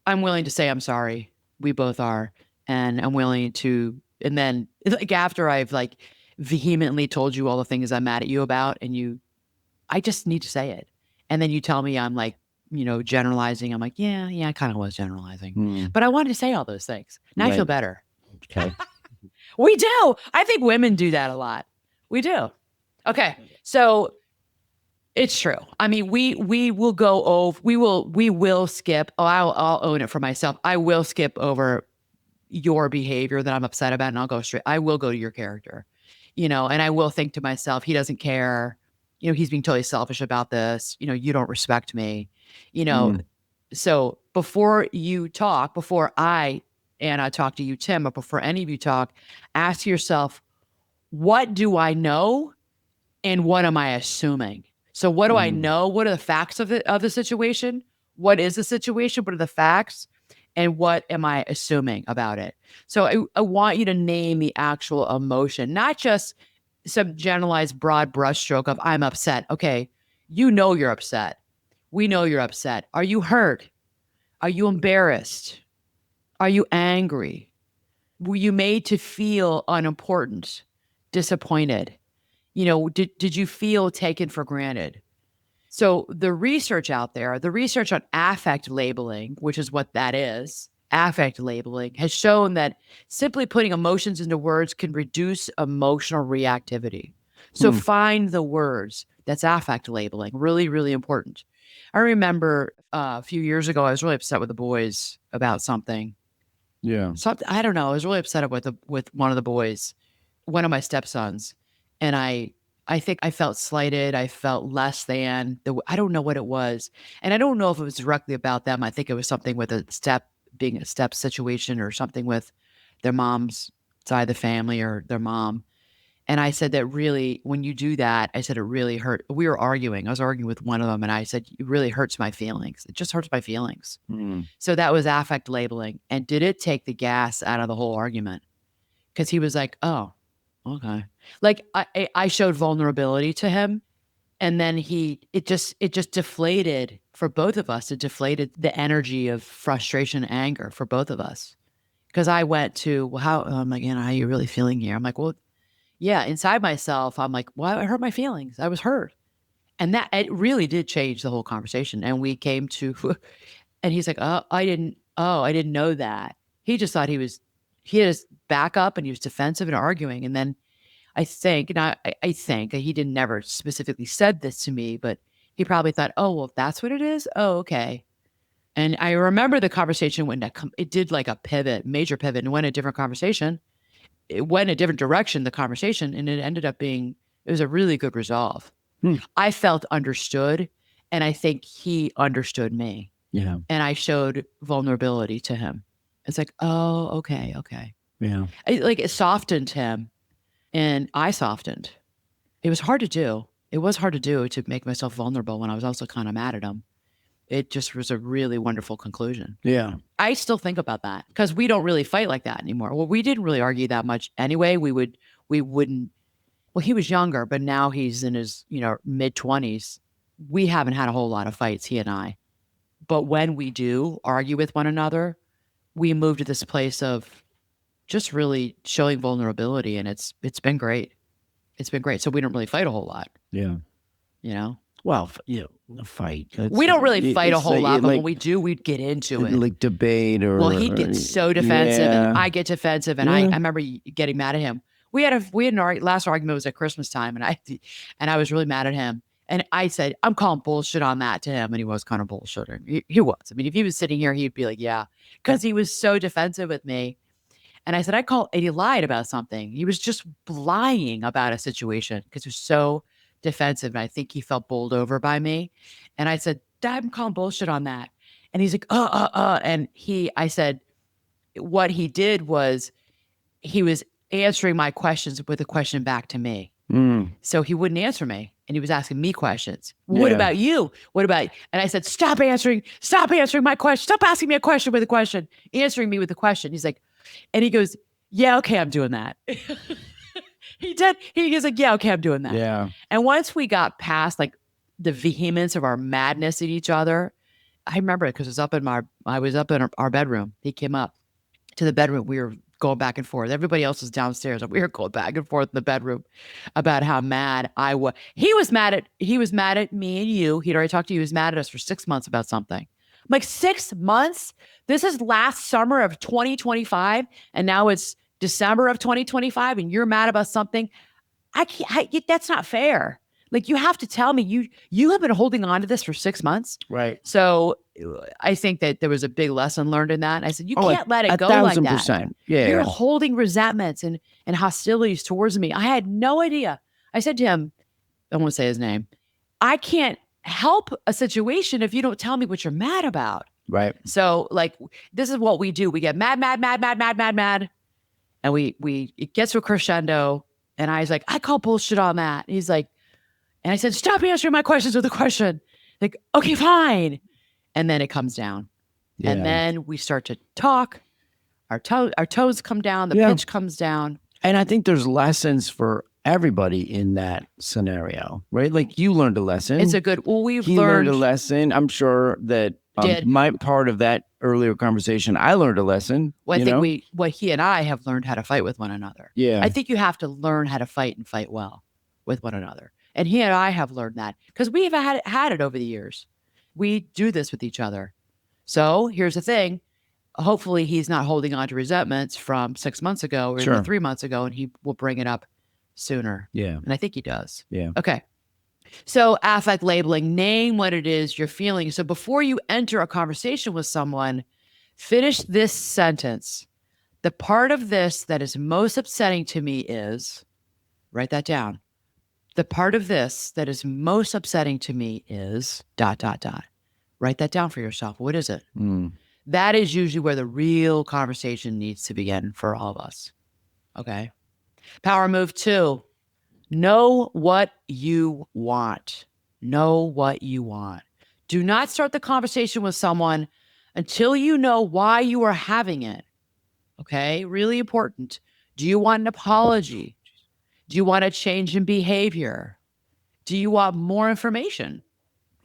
Speaker 1: I'm willing to say I'm sorry. We both are. And I'm willing to, and then like after I've like vehemently told you all the things I'm mad at you about I just need to say it. And then you tell me I'm like, generalizing. I'm like, yeah, I kind of was generalizing. But I wanted to say all those things. Now I feel better.
Speaker 2: Okay.
Speaker 1: We do. I think women do that a lot. We do. Okay. So it's true. I mean, we will go over, we will skip. Oh, I'll own it for myself. I will skip over your behavior that I'm upset about and I'll go straight. I will go to your character, and I will think to myself, he doesn't care. He's being totally selfish about this. You don't respect me, So before you talk, before Anna, talk to you, Tim, but before any of you talk, ask yourself, what do I know and what am I assuming? So what do I know? What are the facts of the situation? What is the situation? What are the facts? And what am I assuming about it? So I want you to name the actual emotion, not just some generalized broad brushstroke of I'm upset. Okay, you're upset. We know you're upset. Are you hurt? Are you embarrassed? Are you angry? Were you made to feel unimportant, disappointed? Did you feel taken for granted? So the research out there, the research on affect labeling, which is what that is, affect labeling, has shown that simply putting emotions into words can reduce emotional reactivity. So find the words. That's affect labeling. Really, really important. I remember a few years ago, I was really upset with the boys about something.
Speaker 2: Yeah.
Speaker 1: Something I don't know. I was really upset with one of the boys, one of my stepsons, and I think I felt slighted. I felt less than. I don't know what it was, and I don't know if it was directly about them. I think it was something with a step being a step situation or something with their mom's side of the family or their mom. And I said that really, when you do that, I said it really hurt. We were arguing. I was arguing with one of them, and I said it really hurts my feelings. It just hurts my feelings.
Speaker 2: Mm.
Speaker 1: So that was affect labeling. And did it take the gas out of the whole argument? Because he was like, "Oh, okay." Like I showed vulnerability to him, and then it just deflated for both of us. It deflated the energy of frustration, and anger for both of us. Because I went to, well, how I'm like, how are you really feeling here? I'm like, well, yeah, inside myself, I'm like, well, I hurt my feelings. I was hurt, and that it really did change the whole conversation. And we came to, and he's like, I didn't know that. He just thought he had his back up and he was defensive and arguing. And then I think, and I think he didn't never specifically said this to me, but he probably thought, oh, well, if that's what it is. Oh, okay. And I remember the conversation when it did like a pivot, major pivot, and went a different conversation. It went a different direction, the conversation, and it ended up being, it was a really good resolve. I felt understood, and I think he understood me.
Speaker 2: Yeah.
Speaker 1: And I showed vulnerability to him. It's like, oh, okay, okay.
Speaker 2: Yeah.
Speaker 1: It softened him, and I softened. It was hard to do. It was hard to do, to make myself vulnerable when I was also kind of mad at him. It just was a really wonderful conclusion.
Speaker 2: Yeah.
Speaker 1: I still think about that because we don't really fight like that anymore. Well, we didn't really argue that much anyway. We wouldn't. Well, he was younger, but now he's in his, mid-20s. We haven't had a whole lot of fights, he and I. But when we do argue with one another, we move to this place of just really showing vulnerability, and it's been great. It's been great. So we don't really fight a whole lot,
Speaker 2: Yeah.
Speaker 1: you know?
Speaker 2: Well, a fight.
Speaker 1: We don't really fight a
Speaker 2: it's
Speaker 1: whole
Speaker 2: like-
Speaker 1: lot, but
Speaker 2: like-
Speaker 1: when we do, we'd get into it.
Speaker 2: like debate or
Speaker 1: Well, he'd get so defensive,
Speaker 2: Yeah.
Speaker 1: and I get defensive, and I remember getting mad at him. We had last argument was at Christmas time, and I was really mad at him. And I said, I'm calling bullshit on that to him. And he was kind of bullshitting. He was. I mean, if he was sitting here, he'd be like, yeah, because he was so defensive with me. And I said, and he lied about something. He was just lying about a situation because he was so defensive. And I think he felt bowled over by me. And I said, Dad, I'm calling bullshit on that. And he's like, And I said, what he did was he was answering my questions with a question back to me. So he wouldn't answer me, and he was asking me questions. What about you? What about? And I said, stop answering my question. Stop asking me a question with a question. Answering me with a question. He's like, and he goes, yeah, okay, I'm doing that. He did. He was like, yeah, okay, I'm doing that.
Speaker 2: Yeah.
Speaker 1: And once we got past like the vehemence of our madness at each other, I remember it because I was up in our bedroom. He came up to the bedroom. We were going back and forth. Everybody else was downstairs, and we were going back and forth in the bedroom about how mad I was. He was mad at me and you. He'd already talked to you. He was mad at us for 6 months about something. I'm like, 6 months? This is last summer of 2025, and now it's December of 2025, and you're mad about something. That's not fair. Like, you have to tell me you have been holding on to this for 6 months.
Speaker 2: Right.
Speaker 1: So I think that there was a big lesson learned in that. And I said, you can't let it go
Speaker 2: 1,000%.
Speaker 1: like that.
Speaker 2: Yeah.
Speaker 1: You're holding resentments and hostilities towards me. I had no idea. I said to him, I won't say his name, I can't help a situation if you don't tell me what you're mad about.
Speaker 2: Right.
Speaker 1: So like, this is what we do. We get mad. And it gets to a crescendo. And I was like, I call bullshit on that. And he's like, and I said, stop answering my questions with a question. Like, okay, fine. And then it comes down.
Speaker 2: Yeah.
Speaker 1: And then we start to talk. Our toes come down. The pitch comes down.
Speaker 2: And I think there's lessons for everybody in that scenario, right? Like, you learned a lesson.
Speaker 1: It's a good,
Speaker 2: He learned a lesson. I'm sure that my part of that earlier conversation, I learned a lesson.
Speaker 1: Well, I think he and I have learned how to fight with one another.
Speaker 2: Yeah.
Speaker 1: I think you have to learn how to fight and fight well with one another. And he and I have learned that because we have had it over the years. We do this with each other. So here's the thing. Hopefully, he's not holding on to resentments from 6 months ago or even
Speaker 2: Sure.
Speaker 1: 3 months ago, and he will bring it up sooner.
Speaker 2: Yeah.
Speaker 1: And I think he does.
Speaker 2: Yeah.
Speaker 1: Okay. So, affect labeling, name what it is you're feeling. So, before you enter a conversation with someone, finish this sentence. The part of this that is most upsetting to me is, write that down. The part of this that is most upsetting to me is dot, dot, dot. Write that down for yourself. What is it?
Speaker 2: Mm.
Speaker 1: That is usually where the real conversation needs to begin for all of us. Okay. Power move 2. Know what you want. Know what you want. Do not start the conversation with someone until you know why you are having it. Okay. Really important. Do you want an apology? Do you want a change in behavior? Do you want more information?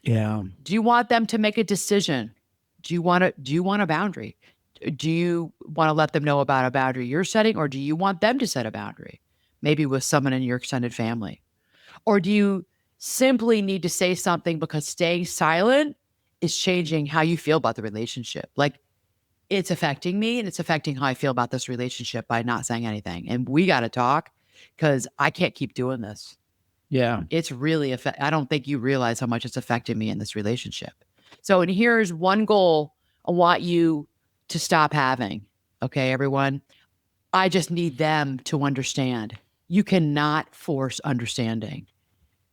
Speaker 2: Yeah.
Speaker 1: Do you want them to make a decision? Do you want a boundary? Do you want to let them know about a boundary you're setting, or do you want them to set a boundary? Maybe with someone in your extended family. Or do you simply need to say something because staying silent is changing how you feel about the relationship? Like, it's affecting me and it's affecting how I feel about this relationship by not saying anything. And we got to talk because I can't keep doing this.
Speaker 2: Yeah.
Speaker 1: It's really I don't think you realize how much it's affected me in this relationship. So, and here's one goal I want you to stop having. Okay, everyone. I just need them to understand. You cannot force understanding,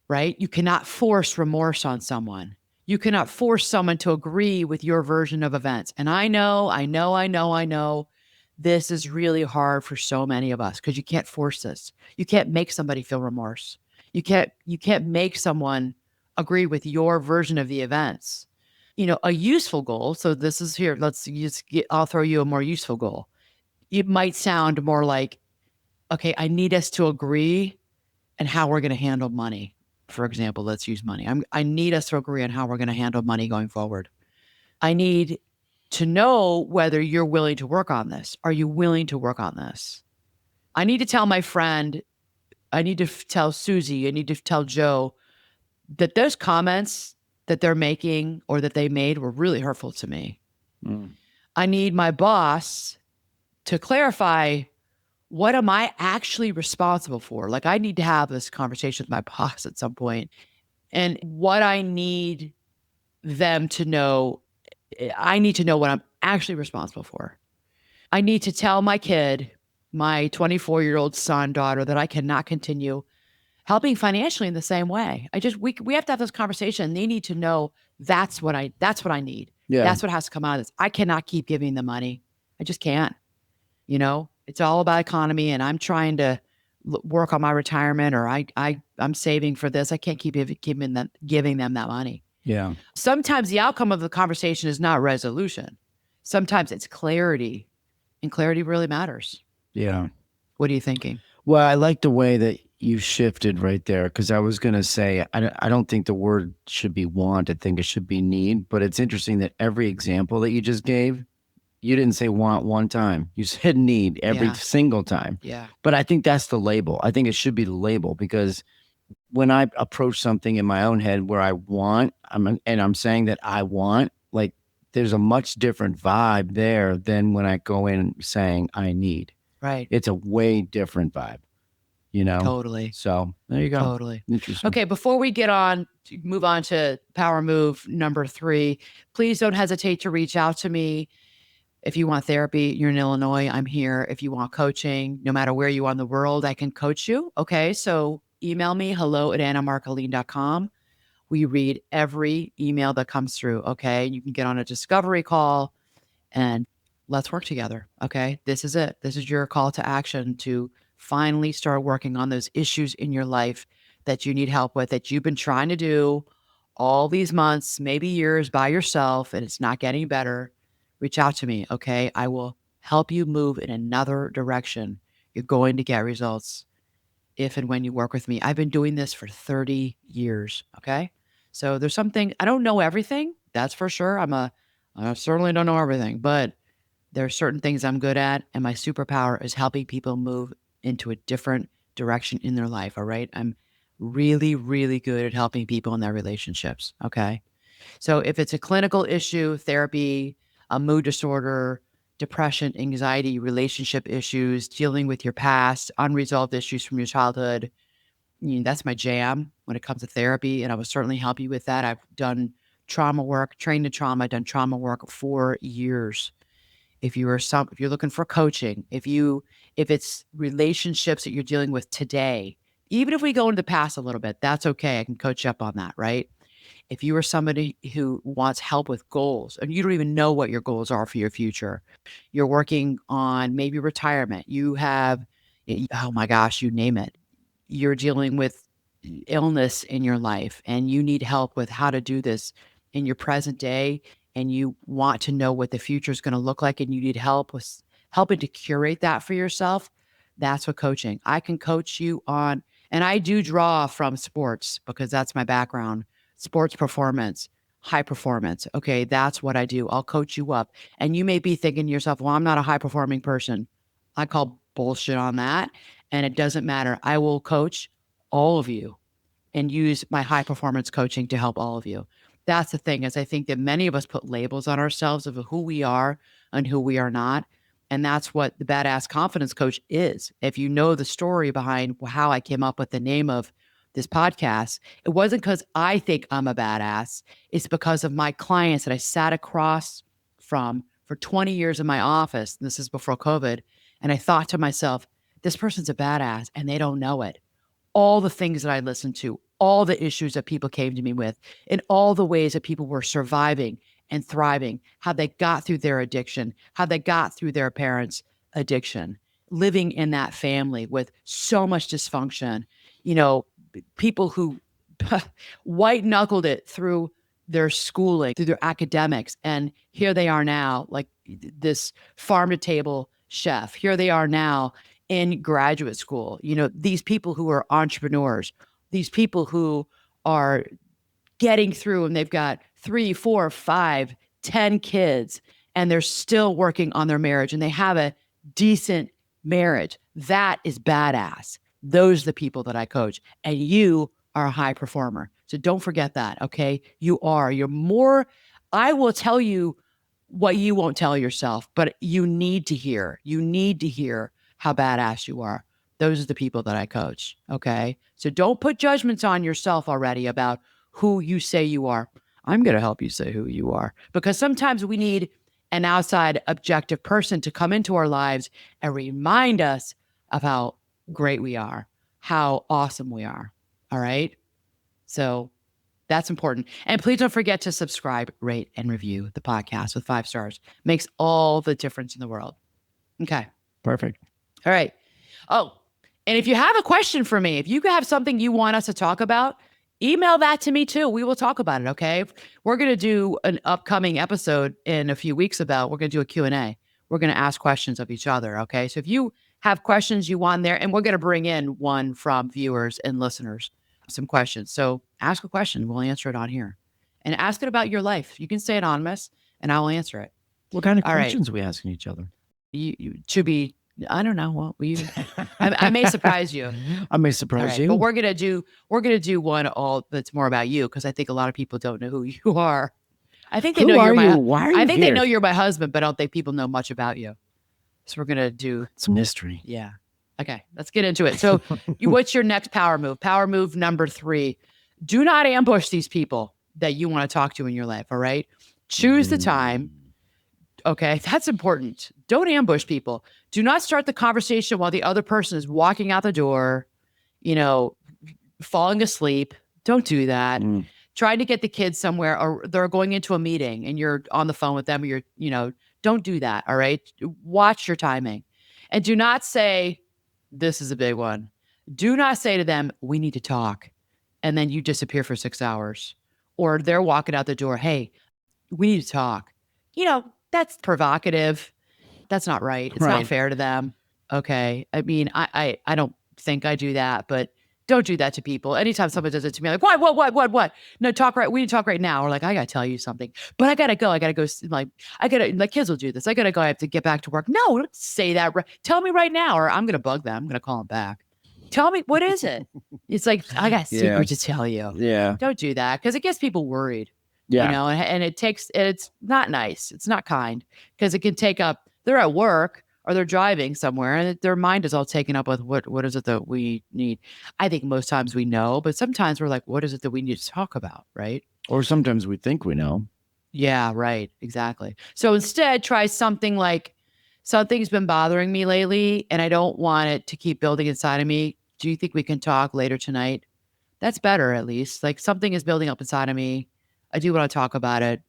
Speaker 1: right? You cannot force remorse on someone. You cannot force someone to agree with your version of events. And I know this is really hard for so many of us because you can't force this. You can't make somebody feel remorse. You can't make someone agree with your version of the events. A useful goal. So this is here. I'll throw you a more useful goal. It might sound more like, okay, I need us to agree and how we're going to handle money. For example, let's use money. I need us to agree on how we're going to handle money going forward. I need to know whether you're willing to work on this. Are you willing to work on this? I need to tell my friend, I need to tell Susie, I need to tell Joe that those comments that they're making or that they made were really hurtful to me.
Speaker 2: Mm.
Speaker 1: I need my boss to clarify, what am I actually responsible for? Like, I need to have this conversation with my boss at some point. And what I need them to know, I need to know what I'm actually responsible for. I need to tell my kid, my 24-year-old son, daughter, that I cannot continue helping financially in the same way. We have to have this conversation. They need to know that's what I need.
Speaker 2: Yeah.
Speaker 1: That's what has to come out of this. I cannot keep giving them money. I just can't. It's all about economy, and I'm trying to work on my retirement, or I'm saving for this. I can't keep giving them that money.
Speaker 2: Yeah.
Speaker 1: Sometimes the outcome of the conversation is not resolution. Sometimes it's clarity, and clarity really matters.
Speaker 2: Yeah.
Speaker 1: What are you thinking?
Speaker 2: Well, I like the way that you shifted right there, because I was going to say, I don't think the word should be want. I think it should be need. But it's interesting that every example that you just gave, you didn't say want one time. You said need every
Speaker 1: Yeah.
Speaker 2: single time.
Speaker 1: Yeah.
Speaker 2: But I think that's the label. I think it should be the label, because when I approach something in my own head where I'm saying that I want, like, there's a much different vibe there than when I go in saying I need.
Speaker 1: Right.
Speaker 2: It's a way different vibe,
Speaker 1: Totally.
Speaker 2: So there you go.
Speaker 1: Totally.
Speaker 2: Interesting.
Speaker 1: Okay, before we move on to power move number 3, please don't hesitate to reach out to me. If you want therapy, you're in Illinois, I'm here. If you want coaching, no matter where you are in the world, I can coach you. Okay, so email me, hello@annamarcolene.com. We read every email that comes through. Okay, you can get on a discovery call and let's work together. Okay, this is it. This is your call to action to finally start working on those issues in your life that you need help with, that you've been trying to do all these months, maybe years by yourself, and it's not getting better. Reach out to me. Okay, I will help you move in another direction. You're going to get results if and when you work with me. I've been doing this for 30 years. Okay, so there's something, I don't know everything, that's for sure. I certainly don't know everything, but there are certain things I'm good at, and my superpower is helping people move into a different direction in their life. All right. really, really good at helping people in their relationships. Okay. So if it's a clinical issue, therapy, a mood disorder, depression, anxiety, relationship issues, dealing with your past, unresolved issues from your childhood, that's my jam when it comes to therapy. And I will certainly help you with that. I've done trauma work, trained in trauma, done trauma work for years. If you're looking for coaching, if it's relationships that you're dealing with today, even if we go into the past a little bit, that's okay. I can coach you up on that, right? If you are somebody who wants help with goals and you don't even know what your goals are for your future, you're working on maybe retirement, oh my gosh, you name it. You're dealing with illness in your life and you need help with how to do this in your present day and you want to know what the future is going to look like and you need help with helping to curate that for yourself, that's what coaching. I can coach you on, and I do draw from sports because that's my background, sports performance, high performance. Okay, that's what I do. I'll coach you up. And you may be thinking to yourself, well, I'm not a high performing person. I call bullshit on that. And it doesn't matter. I will coach all of you and use my high performance coaching to help all of you. That's the thing is I think that many of us put labels on ourselves of who we are and who we are not. And that's what the badass confidence coach is. If you know the story behind how I came up with the name of this podcast, it wasn't because I think I'm a badass. It's because of my clients that I sat across from for 20 years in my office. This is before COVID. And I thought to myself, this person's a badass and they don't know it. All the things that I listened to, all the issues that people came to me with, and all the ways that people were surviving and thriving, how they got through their addiction, how they got through their parents' addiction, living in that family with so much dysfunction, people who white knuckled it through their schooling, through their academics. And here they are now, like this farm to table chef. Here they are now in graduate school. These people who are entrepreneurs, these people who are getting through and they've got 3, 4, 5, 10 kids and they're still working on their marriage and they have a decent marriage. That is badass. Those are the people that I coach. And you are a high performer. So don't forget that. Okay. You're more, I will tell you what you won't tell yourself, but you need to hear how badass you are. Those are the people that I coach. Okay. So don't put judgments on yourself already about who you say you are. I'm going to help you say who you are because sometimes we need an outside objective person to come into our lives and remind us of how great we are, how awesome we are. All right. So that's important. And please don't forget to subscribe, rate, and review the podcast with 5 stars. Makes all the difference in the world. Okay.
Speaker 2: Perfect.
Speaker 1: All right. Oh, and if you have a question for me, if you have something you want us to talk about, email that to me too. We will talk about it, okay? We're going to do an upcoming episode in a few weeks we're going to do a Q&A. We're going to ask questions of each other, okay? So if you have questions you want there, and we're going to bring in one from viewers and listeners, some questions. So ask a question. We'll answer it on here. And ask it about your life. You can stay anonymous, and I will answer it.
Speaker 2: What kind of
Speaker 1: All right.
Speaker 2: questions are we asking each other?
Speaker 1: You to be, I don't know. Well, I may surprise you.
Speaker 2: I may surprise you.
Speaker 1: But we're gonna do one all that's more about you because I think a lot of people don't know who you are. I think they
Speaker 2: Who
Speaker 1: know
Speaker 2: are
Speaker 1: you're my.
Speaker 2: you? Why are you
Speaker 1: I think
Speaker 2: here?
Speaker 1: they know you're my husband, but I don't think people know much about you. So we're gonna do
Speaker 2: some mystery.
Speaker 1: Yeah. Okay. Let's get into it. So, what's your next power move? Power move number 3: do not ambush these people that you want to talk to in your life. All right. Choose the time. Okay, that's important. Don't ambush people. Do not start the conversation while the other person is walking out the door, falling asleep. Don't do that. Trying to get the kids somewhere or they're going into a meeting and you're on the phone with them or don't do that. All right. Watch your timing. And do not say, this is a big one. Do not say to them, we need to talk. And then you disappear for 6 hours. Or they're walking out the door. Hey, we need to talk. That's provocative. That's not right. It's not fair to them. Okay. I mean, I don't think I do that, but don't do that to people. Anytime someone does it to me, I'm like, what? No, talk right. We need to talk right now. Or like, I got to tell you something, but I got to go. My kids will do this. I got to go. I have to get back to work. No, don't say that. Tell me right now, or I'm going to bug them. I'm going to call them back. Tell me, what is it? It's like, I got a
Speaker 2: Yeah.
Speaker 1: secret to tell you.
Speaker 2: Yeah.
Speaker 1: Don't do that because it gets people worried,
Speaker 2: Yeah.
Speaker 1: and it's not nice. It's not kind because it can take up, they're at work or they're driving somewhere and their mind is all taken up with what is it that we need. I think most times we know, but sometimes we're like, what is it that we need to talk about? Right.
Speaker 2: Or sometimes we think we know.
Speaker 1: Yeah, right. Exactly. So instead, try something like, something's been bothering me lately and I don't want it to keep building inside of me. Do you think we can talk later tonight? That's better, at least. Like, something is building up inside of me. I do want to talk about it.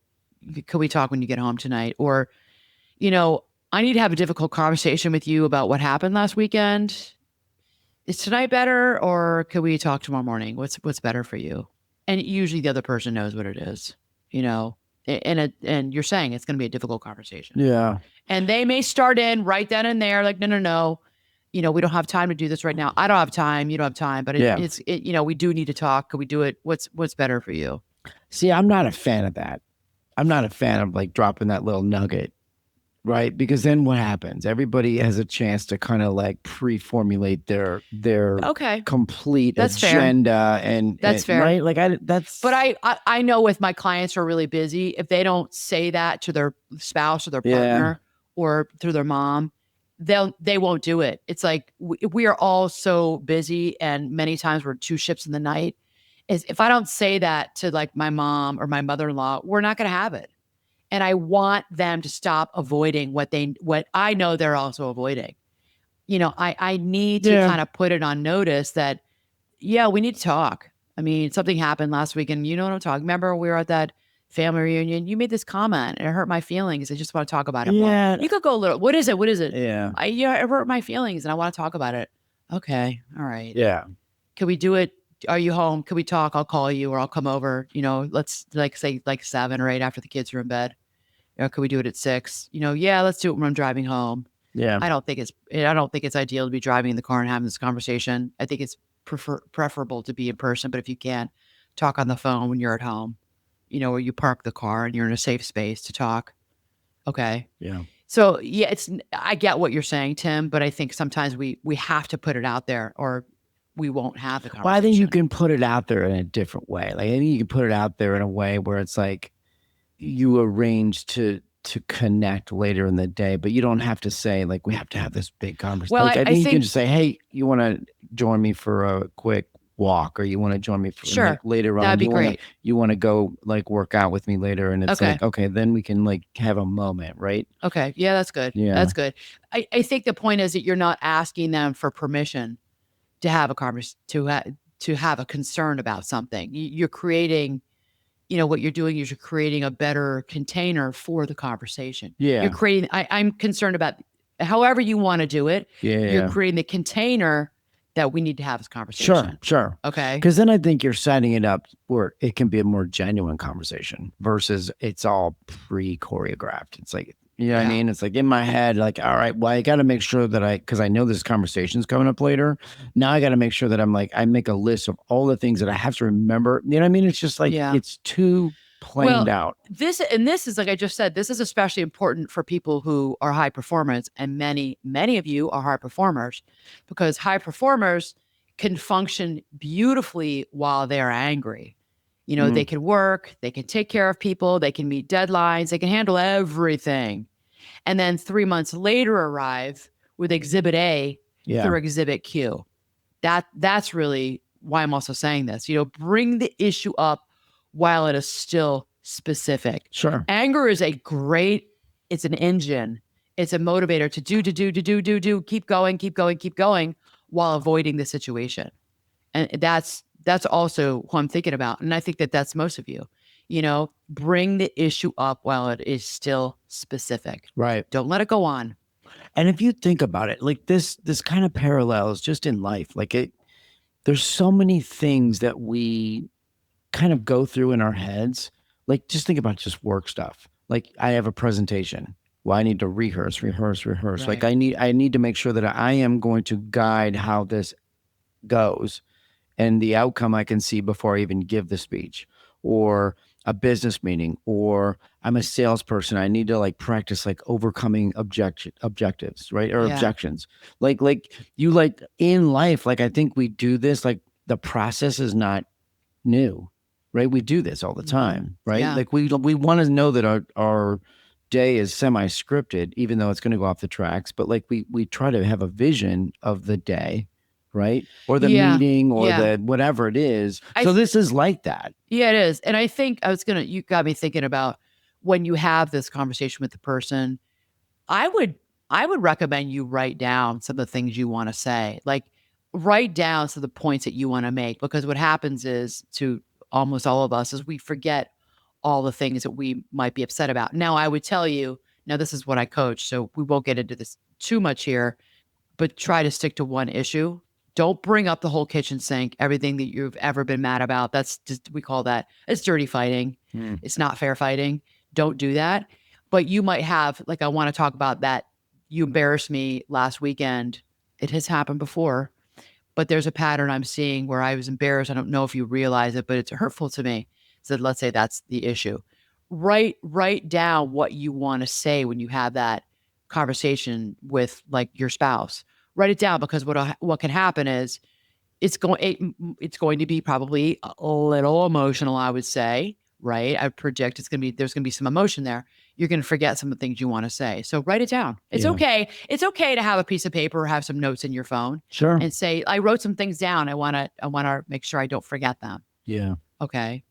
Speaker 1: Could we talk when you get home tonight? Or, you know, I need to have a difficult conversation with you about what happened last weekend. Is tonight better or could we talk tomorrow morning? What's better for you? And usually the other person knows what it is, you know. And you're saying it's going to be a difficult conversation.
Speaker 2: Yeah.
Speaker 1: And they may start in right then and there, like, no, no, no. We don't have time to do this right now. I don't have time. You don't have time. But
Speaker 2: Yeah.
Speaker 1: we do need to talk. Could we do it? What's better for you?
Speaker 2: See, I'm not a fan of that. I'm not a fan of like dropping that little nugget, right? Because then what happens? Everybody has a chance to kind of like pre-formulate their
Speaker 1: Okay,
Speaker 2: complete
Speaker 1: that's fair.
Speaker 2: agenda
Speaker 1: That's fair.
Speaker 2: right? Like that's
Speaker 1: But I know with my clients who are really busy, if they don't say that to their spouse or their
Speaker 2: Yeah.
Speaker 1: partner or through their mom, they won't do it. It's like we are all so busy, and many times we're two ships in the night. Is if I don't say that to like my mom or my mother-in-law, we're not going to have it. And I want them to stop avoiding what I know they're also avoiding. I need to
Speaker 2: Yeah.
Speaker 1: kind of put it on notice that, yeah, we need to talk. I mean, something happened last week, and you know what I'm talking. Remember, we were at that family reunion. You made this comment, and it hurt my feelings. I just want to talk about it more.
Speaker 2: Yeah.
Speaker 1: You could go a little. What is it? What is it?
Speaker 2: Yeah.
Speaker 1: It hurt my feelings, and I want to talk about it. Okay, all right.
Speaker 2: Yeah.
Speaker 1: Can we do it? Are you home? Can we talk? I'll call you, or I'll come over. Let's like say like 7 or 8 after the kids are in bed. Could we do it at 6? Yeah, let's do it when I'm driving home.
Speaker 2: Yeah.
Speaker 1: I don't think it's ideal to be driving in the car and having this conversation. I think it's preferable to be in person, but if you can, talk on the phone when you're at home, where you park the car and you're in a safe space to talk. Okay.
Speaker 2: Yeah.
Speaker 1: So yeah, I get what you're saying, Tim, but I think sometimes we have to put it out there or we won't have the conversation.
Speaker 2: Well, I think you can put it out there in a different way. Like I think you can put it out there in a way where it's like you arrange to connect later in the day, but you don't have to say like we have to have this big conversation.
Speaker 1: Well,
Speaker 2: like,
Speaker 1: I
Speaker 2: I think you
Speaker 1: think-
Speaker 2: can just say, "Hey, you want to join me for a quick walk, or you want to join me for
Speaker 1: Sure.
Speaker 2: like, later on?
Speaker 1: That'd be
Speaker 2: you wanna-
Speaker 1: great.
Speaker 2: You want to go like work out with me later?" And it's
Speaker 1: Okay.
Speaker 2: like, okay, then we can like have a moment, right?
Speaker 1: Okay. Yeah, that's good.
Speaker 2: Yeah.
Speaker 1: That's good. I think the point is that you're not asking them for permission to have a to have a concern about something. You're creating, what you're doing is you're creating a better container for the conversation.
Speaker 2: Yeah.
Speaker 1: You're creating, I'm concerned about however you want to do it.
Speaker 2: Yeah.
Speaker 1: You're creating the container that we need to have this conversation.
Speaker 2: Sure.
Speaker 1: Okay.
Speaker 2: Because then I think you're setting it up where it can be a more genuine conversation versus it's all pre-choreographed. It's like, you know what I
Speaker 1: Yeah.
Speaker 2: mean? It's like in my head, like, all right, well, I got to make sure that because I know this conversation's coming up later. Now I got to make sure that I make a list of all the things that I have to remember. You know what I mean? It's just like,
Speaker 1: Yeah.
Speaker 2: it's too planned out.
Speaker 1: This is like I just said, this is especially important for people who are high performers, and many of you are high performers, because high performers can function beautifully while they're angry. They can work, they can take care of people, they can meet deadlines, they can handle everything. And then 3 months later arrive with exhibit A
Speaker 2: Yeah.
Speaker 1: through exhibit Q. That's really why I'm also saying this. Bring the issue up while it is still specific.
Speaker 2: Sure.
Speaker 1: Anger is it's an engine. It's a motivator to do, keep going while avoiding the situation. And that's also who I'm thinking about. And I think that that's most of you. Bring the issue up while it is still specific.
Speaker 2: Right.
Speaker 1: Don't let it go on.
Speaker 2: And if you think about it, like this kind of parallels just in life. Like there's so many things that we kind of go through in our heads. Like just think about just work stuff. Like I have a presentation. Well, I need to rehearse.
Speaker 1: Right.
Speaker 2: Like I need to make sure that I am going to guide how this goes and the outcome I can see before I even give the speech. Or a business meeting, or I'm a salesperson. I need to like practice like overcoming objectives, right? Or
Speaker 1: Yeah.
Speaker 2: objections. Like you like in life, like I think we do this, like the process is not new, right? We do this all the time, right?
Speaker 1: Yeah.
Speaker 2: Like we want to know that our day is semi-scripted, even though it's going to go off the tracks. But like we try to have a vision of the day, right? Or the
Speaker 1: Yeah.
Speaker 2: meeting or
Speaker 1: Yeah.
Speaker 2: the whatever it is.
Speaker 1: I
Speaker 2: So this is like that.
Speaker 1: Yeah, it is. And I think you got me thinking about when you have this conversation with the person, I would I would recommend you write down some of the things you want to say. Like write down some of the points that you want to make because what happens is to almost all of us is we forget all the things that we might be upset about. Now I would tell you, now this is what I coach, so we won't get into this too much here, but try to stick to one issue. Don't bring up the whole kitchen sink, everything that you've ever been mad about. That's just, we call that, it's dirty fighting.
Speaker 2: Mm.
Speaker 1: It's not fair fighting. Don't do that. But you might have, like, I want to talk about that. You embarrassed me last weekend. It has happened before, but there's a pattern I'm seeing where I was embarrassed. I don't know if you realize it, but it's hurtful to me. So let's say that's the issue. Write down what you want to say when you have that conversation with like your spouse. Write it down because what can happen is it's going to be probably a little emotional, I would say, right? I predict there's going to be some emotion there. You're going to forget some of the things you want to say. So write it down. It's
Speaker 2: Yeah.
Speaker 1: okay. It's okay to have a piece of paper or have some notes in your phone
Speaker 2: Sure.
Speaker 1: and say, I wrote some things down. I want to make sure I don't forget them.
Speaker 2: Yeah.
Speaker 1: Okay.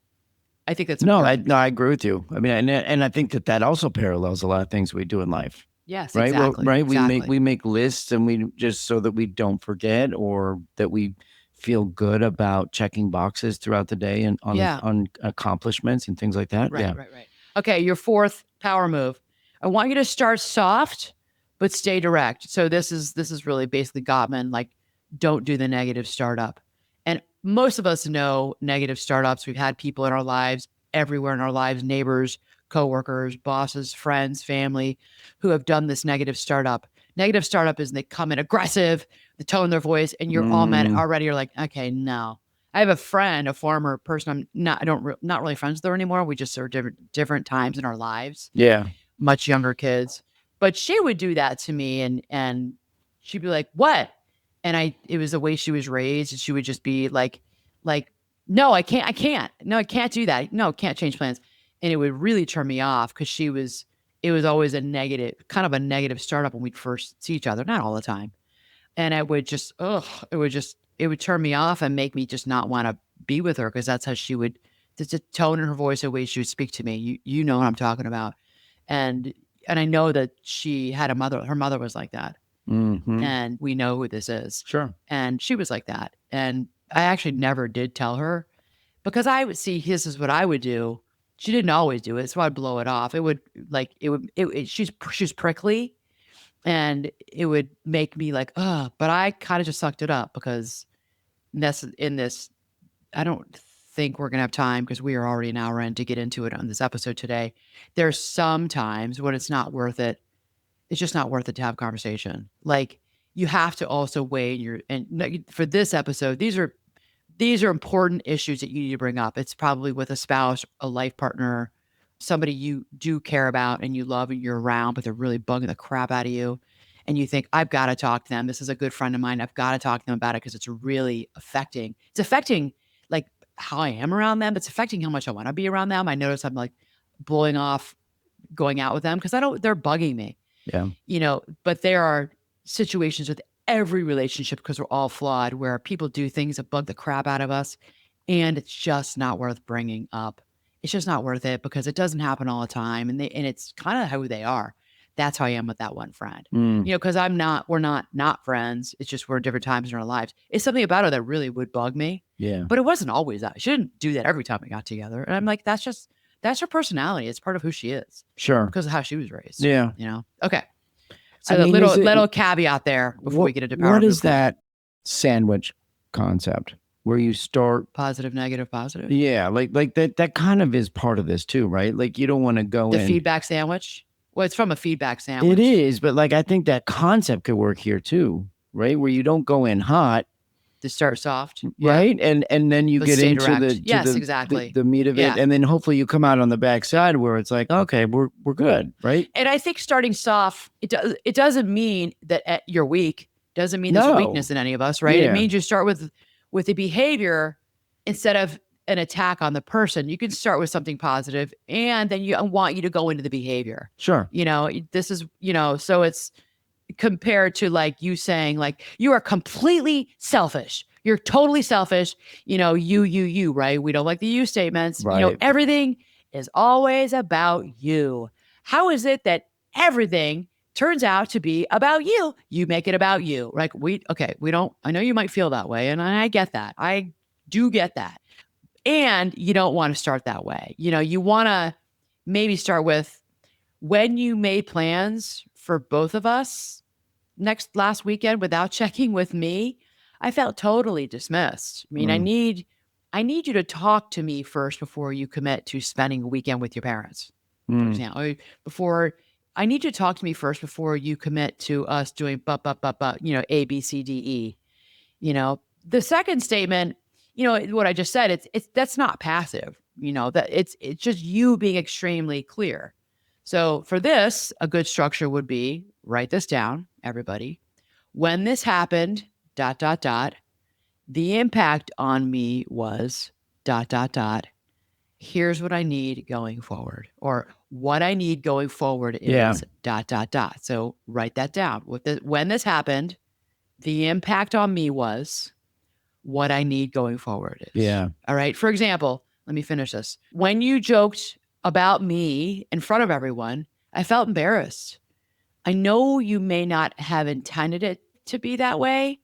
Speaker 1: I think that's
Speaker 2: No,
Speaker 1: important.
Speaker 2: I agree with you. I mean, and I think that also parallels a lot of things we do in life.
Speaker 1: Yes,
Speaker 2: Right.
Speaker 1: exactly.
Speaker 2: Right.
Speaker 1: Exactly.
Speaker 2: We make lists, and we just so that we don't forget, or that we feel good about checking boxes throughout the day and
Speaker 1: Yeah.
Speaker 2: on accomplishments and things like that.
Speaker 1: Right,
Speaker 2: Yeah.
Speaker 1: right. Okay, your fourth power move. I want you to start soft, but stay direct. So this is really basically Gottman, like don't do the negative startup. And most of us know negative startups. We've had people in our lives, everywhere in our lives, neighbors, coworkers, bosses, friends, family, who have done this negative startup. Negative startup is they come in aggressive, they tone their voice, and you're all mad already. You're like, okay, no. I have a friend, a former person. I'm not. I don't. Not really friends with her anymore. We just are different times in our lives.
Speaker 2: Yeah.
Speaker 1: Much younger kids, but she would do that to me, and she'd be like, "What?" And it was the way she was raised, and she would just be like, "No, I can't. I can't. No, I can't do that. No, can't change plans." And it would really turn me off because she was. It was always a negative, kind of a negative startup when we'd first see each other. Not all the time, and I would just, it would turn me off and make me just not want to be with her because that's how she would, the tone in her voice, the way she would speak to me. You know what I'm talking about, and I know that she had a mother. Her mother was like that, and we know who this is.
Speaker 2: Sure.
Speaker 1: And she was like that, and I actually never did tell her because I would see this is what I would do. She didn't always do it, so I'd blow it off. It would she's prickly and it would make me like, but I kind of just sucked it up because in this, I don't think we're going to have time because we are already an hour in to get into it on this episode today. There's some times when it's not worth it. It's just not worth it to have conversation. Like you have to also weigh for this episode, these are important issues that you need to bring up. It's probably with a spouse, a life partner, somebody you do care about and you love and you're around, but they're really bugging the crap out of you. And you think, I've got to talk to them. This is a good friend of mine. I've got to talk to them about it because it's really affecting. It's affecting like how I am around them. It's affecting how much I want to be around them. I notice I'm like blowing off going out with them because they're bugging me.
Speaker 2: Yeah.
Speaker 1: But there are situations with every relationship because we're all flawed where people do things that bug the crap out of us and it's just not worth bringing up. It's just not worth it because it doesn't happen all the time and it's kind of who they are. That's how I am with that one friend. Because we're not friends. It's just we're different times in our lives. It's something about her that really would bug me.
Speaker 2: Yeah.
Speaker 1: But it wasn't always that. She didn't do that every time we got together. And I'm like, that's her personality. It's part of who she is.
Speaker 2: Sure.
Speaker 1: Because of how she was raised.
Speaker 2: Yeah.
Speaker 1: Okay. So
Speaker 2: I mean,
Speaker 1: little caveat there before we get into power.
Speaker 2: What is that sandwich concept where you start
Speaker 1: positive, negative, positive?
Speaker 2: Yeah, like that kind of is part of this too, right? Like you don't want to go
Speaker 1: the
Speaker 2: in
Speaker 1: feedback sandwich. Well, it's from a feedback sandwich.
Speaker 2: It is, but like I think that concept could work here too, right? Where you don't go in hot
Speaker 1: To start soft. Yeah.
Speaker 2: right? And then you
Speaker 1: But
Speaker 2: get
Speaker 1: stay
Speaker 2: into
Speaker 1: direct.
Speaker 2: to
Speaker 1: Yes, exactly.
Speaker 2: the meat of it,
Speaker 1: Yeah.
Speaker 2: and then hopefully you come out on the backside where it's like, okay, we're good, right?
Speaker 1: And I think starting soft, it doesn't mean that you're weak. Doesn't mean there's
Speaker 2: No.
Speaker 1: weakness in any of us, right? It
Speaker 2: Yeah.
Speaker 1: means you start with the behavior instead of an attack on the person. You can start with something positive, and then I want you to go into the behavior.
Speaker 2: Sure.
Speaker 1: This is, so it's compared to like you saying like you are completely selfish. You're totally selfish. You, right? We don't like the you statements.
Speaker 2: Right.
Speaker 1: Everything is always about you. How is it that everything turns out to be about you? You make it about you. Like we don't, I know you might feel that way. And I get that. I do get that. And you don't want to start that way. You want to maybe start with when you made plans for both of us last weekend without checking with me, I felt totally dismissed. I mean, I need you to talk to me first before you commit to spending a weekend with your parents, for example. Before I need you to talk to me first before you commit to us doing A, B, C, D, E. The second statement, what I just said, it's that's not passive. That it's just you being extremely clear. So for this, a good structure would be write this down, everybody. When this happened, dot, dot, dot, the impact on me was dot, dot, dot. Here's what I need going forward, or what I need going forward is dot, dot, dot. So write that down. When this happened, the impact on me was what I need going forward is.
Speaker 2: Yeah.
Speaker 1: All right. For example, let me finish this. When you joked about me in front of everyone, I felt embarrassed. I know you may not have intended it to be that way,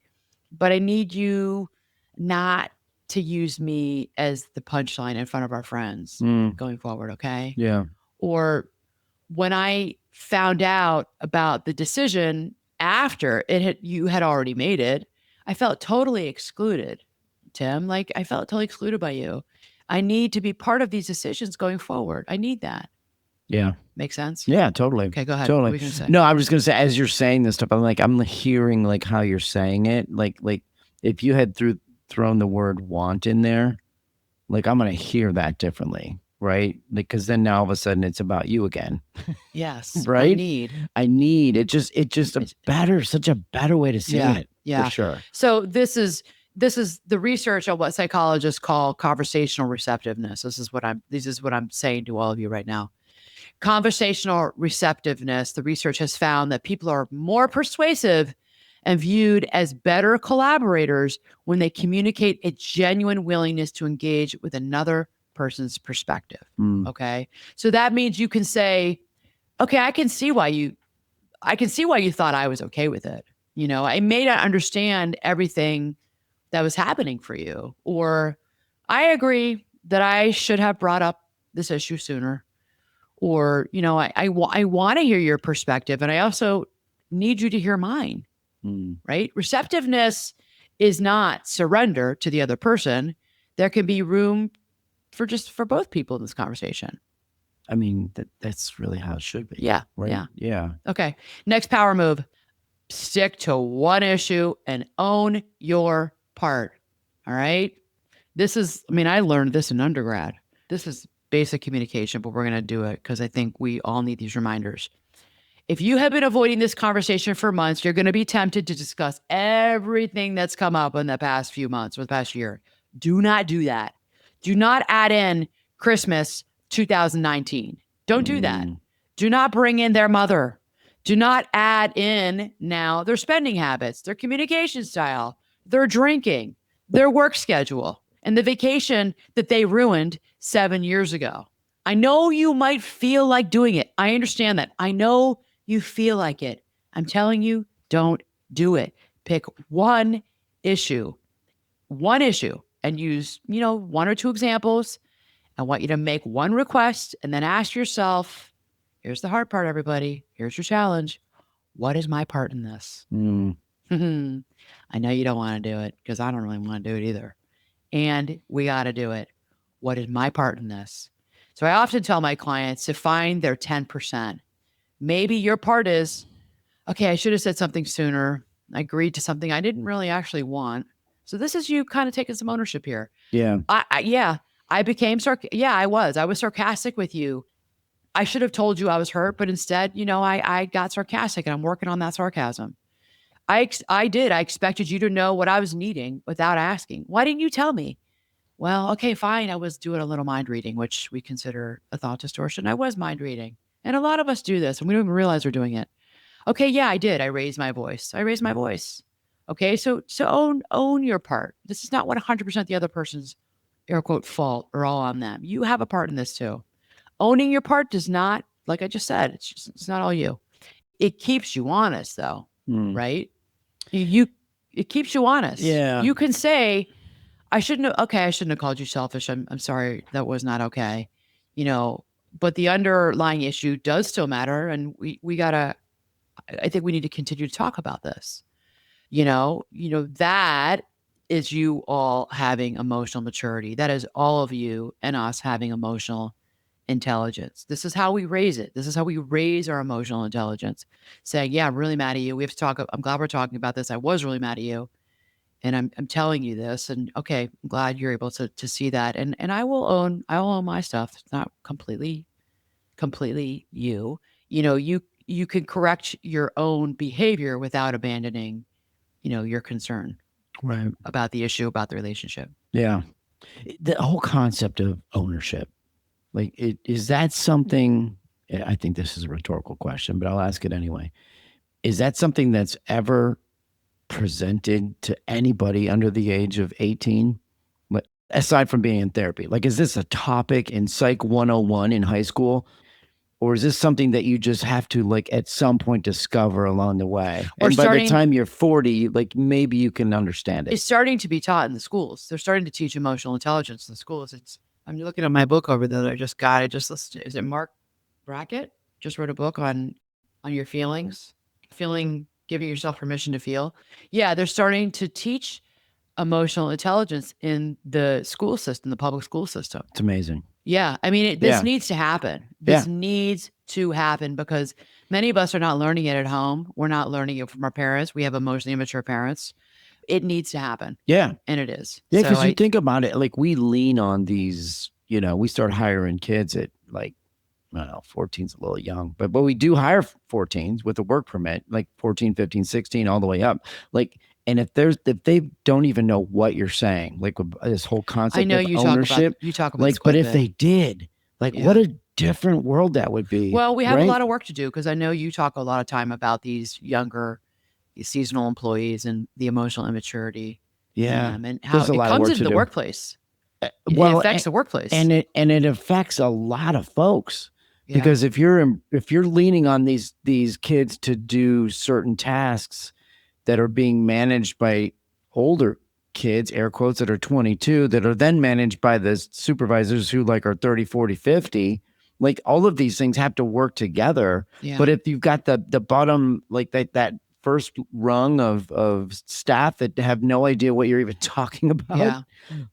Speaker 1: but I need you not to use me as the punchline in front of our friends going forward. Okay.
Speaker 2: Yeah.
Speaker 1: Or when I found out about the decision after you had already made it, I felt totally excluded, Tim. Like I felt totally excluded by you. I need to be part of these decisions going forward. I need that.
Speaker 2: Yeah.
Speaker 1: Make sense?
Speaker 2: Yeah, totally.
Speaker 1: Okay, go ahead.
Speaker 2: Totally.
Speaker 1: What were you gonna say?
Speaker 2: No, I was gonna say as you're saying this stuff, I'm hearing like how you're saying it. Like if you had thrown the word want in there, like I'm gonna hear that differently, right? Because then now all of a sudden it's about you again.
Speaker 1: Yes.
Speaker 2: Right?
Speaker 1: I need.
Speaker 2: It's just such a better way to say it.
Speaker 1: Yeah.
Speaker 2: For sure.
Speaker 1: So this is the research on what psychologists call conversational receptiveness. This is what I'm saying to all of you right now. Conversational receptiveness, the research has found that people are more persuasive and viewed as better collaborators when they communicate a genuine willingness to engage with another person's perspective. Okay. So that means you can say, okay, I can see why you thought I was okay with it. I may not understand everything that was happening for you, or I agree that I should have brought up this issue sooner. Or, I want to hear your perspective, and I also need you to hear mine, right? Receptiveness is not surrender to the other person. There can be room for both people in this conversation.
Speaker 2: I mean, that's really how it should be.
Speaker 1: Yeah.
Speaker 2: Right?
Speaker 1: Yeah.
Speaker 2: Yeah.
Speaker 1: Okay. Next power move. Stick to one issue and own your part. All right. I learned this in undergrad. This is basic communication, but we're going to do it because I think we all need these reminders. If you have been avoiding this conversation for months, you're going to be tempted to discuss everything that's come up in the past few months or the past year. Do not do that. Do not add in Christmas 2019. Don't do that. Do not bring in their mother. Do not add in now their spending habits, their communication style, their drinking, their work schedule, and the vacation that they ruined 7 years ago. I know you might feel like doing it. I understand that. I know you feel like it. I'm telling you, don't do it. Pick one issue, and use, one or two examples. I want you to make one request and then ask yourself, here's the hard part, everybody. Here's your challenge. What is my part in this? I know you don't want to do it because I don't really want to do it either. And we got to do it. What is my part in this? So I often tell my clients to find their 10%. Maybe your part is, okay, I should have said something sooner. I agreed to something I didn't really actually want. So this is you kind of taking some ownership here.
Speaker 2: Yeah.
Speaker 1: Yeah, I became yeah, I was sarcastic with you. I should have told you I was hurt, but instead, I got sarcastic and I'm working on that sarcasm. I did. I expected you to know what I was needing without asking. Why didn't you tell me? Well, okay, fine. I was doing a little mind reading, which we consider a thought distortion. I was mind reading. And a lot of us do this and we don't even realize we're doing it. Okay, yeah, I did. I raised my voice. I raised my voice. Okay, so own your part. This is not 100% the other person's air quote fault or all on them. You have a part in this too. Owning your part does not, like I just said, it's not all you. It keeps you honest though,
Speaker 2: Mm.
Speaker 1: right? You it keeps you honest.
Speaker 2: Yeah.
Speaker 1: You can say, I shouldn't have called you selfish. I'm sorry. That was not okay. You know, but the underlying issue does still matter. And we gotta, I think we need to continue to talk about this. That is you all having emotional maturity. That is all of you and us having emotional intelligence. This is how we raise it. This is how we raise our emotional intelligence. Saying, yeah, I'm really mad at you. We have to talk. I'm glad we're talking about this. I was really mad at you. And I'm telling you this. And okay, I'm glad you're able to see that. And I will own my stuff. It's not completely you. You can correct your own behavior without abandoning, your concern
Speaker 2: Right.
Speaker 1: about the issue, about the relationship.
Speaker 2: Yeah. The whole concept of ownership, like, is that something? I think this is a rhetorical question, but I'll ask it anyway. Is that something that's ever presented to anybody under the age of 18? Like, aside from being in therapy, like, is this a topic in Psych 101 in high school? Or is this something that you just have to, like, at some point discover along the way?
Speaker 1: Or
Speaker 2: And by the
Speaker 1: starting
Speaker 2: time you're 40, like, maybe you can understand it.
Speaker 1: It's starting to be taught in the schools. They're starting to teach emotional intelligence in the schools. I'm looking at my book over there that I just got. I just listened to, is it Mark Brackett? Just wrote a book on your feelings, giving yourself permission to feel. Yeah, they're starting to teach emotional intelligence in the school system, the public school system.
Speaker 2: It's amazing.
Speaker 1: Yeah, I mean, this needs to happen. This needs to happen because many of us are not learning it at home. We're not learning it from our parents. We have emotionally immature parents. It needs to happen.
Speaker 2: Yeah.
Speaker 1: And it is.
Speaker 2: Yeah,
Speaker 1: So
Speaker 2: because you think about it, like, we lean on these, we start hiring kids at, like, I don't know, 14's a little young, but we do hire 14s with a work permit, like 14, 15, 16, all the way up. Like, and if they don't even know what you're saying, like with this whole
Speaker 1: I
Speaker 2: concept
Speaker 1: know
Speaker 2: of
Speaker 1: you
Speaker 2: ownership,
Speaker 1: talk about
Speaker 2: like,
Speaker 1: this
Speaker 2: but
Speaker 1: quite a
Speaker 2: if
Speaker 1: bit.
Speaker 2: they did, like, what a different world that would be.
Speaker 1: Well, we have a
Speaker 2: right?
Speaker 1: lot of work to do because I know you talk a lot of time about these younger seasonal employees and the emotional immaturity in
Speaker 2: Yeah.
Speaker 1: them and how
Speaker 2: There's a
Speaker 1: it
Speaker 2: lot of
Speaker 1: comes
Speaker 2: work
Speaker 1: into
Speaker 2: to
Speaker 1: the
Speaker 2: do.
Speaker 1: workplace. It
Speaker 2: Well,
Speaker 1: affects the workplace.
Speaker 2: and it affects a lot of folks.
Speaker 1: Yeah.
Speaker 2: Because if you're leaning on these kids to do certain tasks that are being managed by older kids, air quotes, that are 22, that are then managed by the supervisors who, like, are 30, 40, 50, like, all of these things have to work together.
Speaker 1: Yeah.
Speaker 2: But if you've got the bottom, like, that first rung of staff that have no idea what you're even talking about,
Speaker 1: Yeah.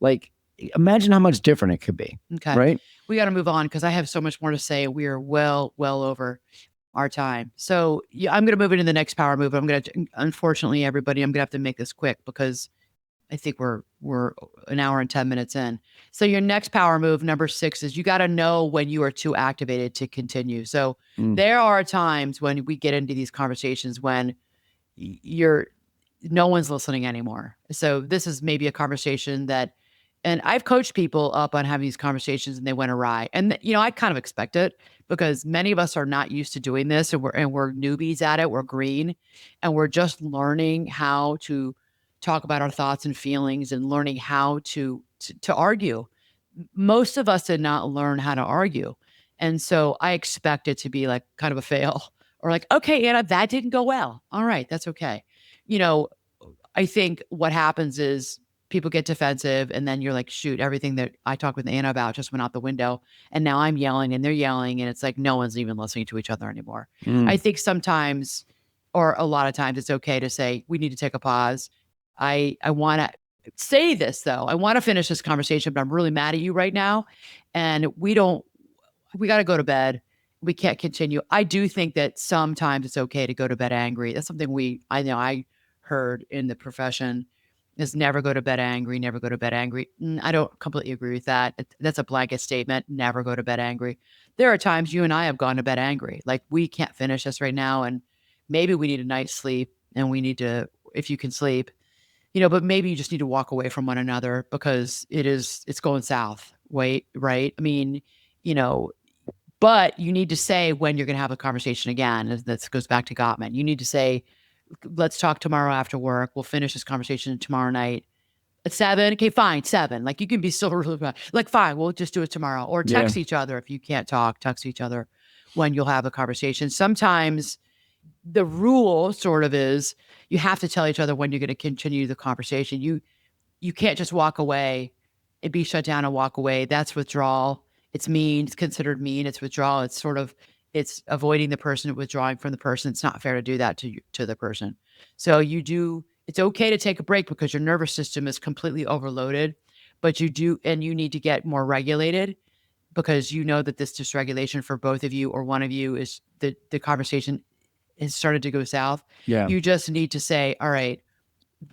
Speaker 2: like, imagine how much different it could be.
Speaker 1: Okay.
Speaker 2: Right?
Speaker 1: We got to move on because I have so much more to say. We are well over our time. So yeah, I'm going to move into the next power move. Unfortunately, everybody, I'm going to have to make this quick because I think we're an hour and 10 minutes in. So your next power move, number 6, is you got to know when you are too activated to continue. So there are times when we get into these conversations when no one's listening anymore. So this is maybe a conversation that, and I've coached people up on having these conversations and they went awry. And I kind of expect it because many of us are not used to doing this and we're newbies at it. We're green and we're just learning how to talk about our thoughts and feelings and learning how to argue. Most of us did not learn how to argue. And so I expect it to be like kind of a fail or like, okay, Anna, that didn't go well. All right, that's okay. I think what happens is people get defensive and then you're like, shoot, everything that I talked with Anna about just went out the window. And now I'm yelling and they're yelling and it's like no one's even listening to each other anymore. I think sometimes or a lot of times it's okay to say, we need to take a pause. I want to say this though. I want to finish this conversation, but I'm really mad at you right now. And we got to go to bed. We can't continue. I do think that sometimes it's okay to go to bed angry. That's something I heard in the profession. is never go to bed angry, never go to bed angry. I don't completely agree with that. That's a blanket statement. Never go to bed angry. There are times you and I have gone to bed angry. Like, we can't finish this right now, and maybe we need a night's sleep, and we need to, if you can sleep, but maybe you just need to walk away from one another because it's going south. Wait, right? I mean, you know, but you need to say when you're going to have a conversation again. That goes back to Gottman. You need to say, let's talk tomorrow after work. We'll finish this conversation tomorrow night at 7. Okay, fine, 7. Like, you can be still really like, fine, we'll just do it tomorrow. Or
Speaker 2: Yeah.
Speaker 1: text each other if you can't talk. Text each other when you'll have a conversation. Sometimes the rule sort of is you have to tell each other when you're going to continue the conversation. You can't just walk away and be shut down and walk away. That's withdrawal. It's mean. It's considered mean. It's withdrawal. It's avoiding the person, withdrawing from the person. It's not fair to do that to the person. So it's okay to take a break because your nervous system is completely overloaded, but you need to get more regulated because you know that this dysregulation for both of you or one of you is the conversation has started to go south.
Speaker 2: Yeah.
Speaker 1: You just need to say, all right,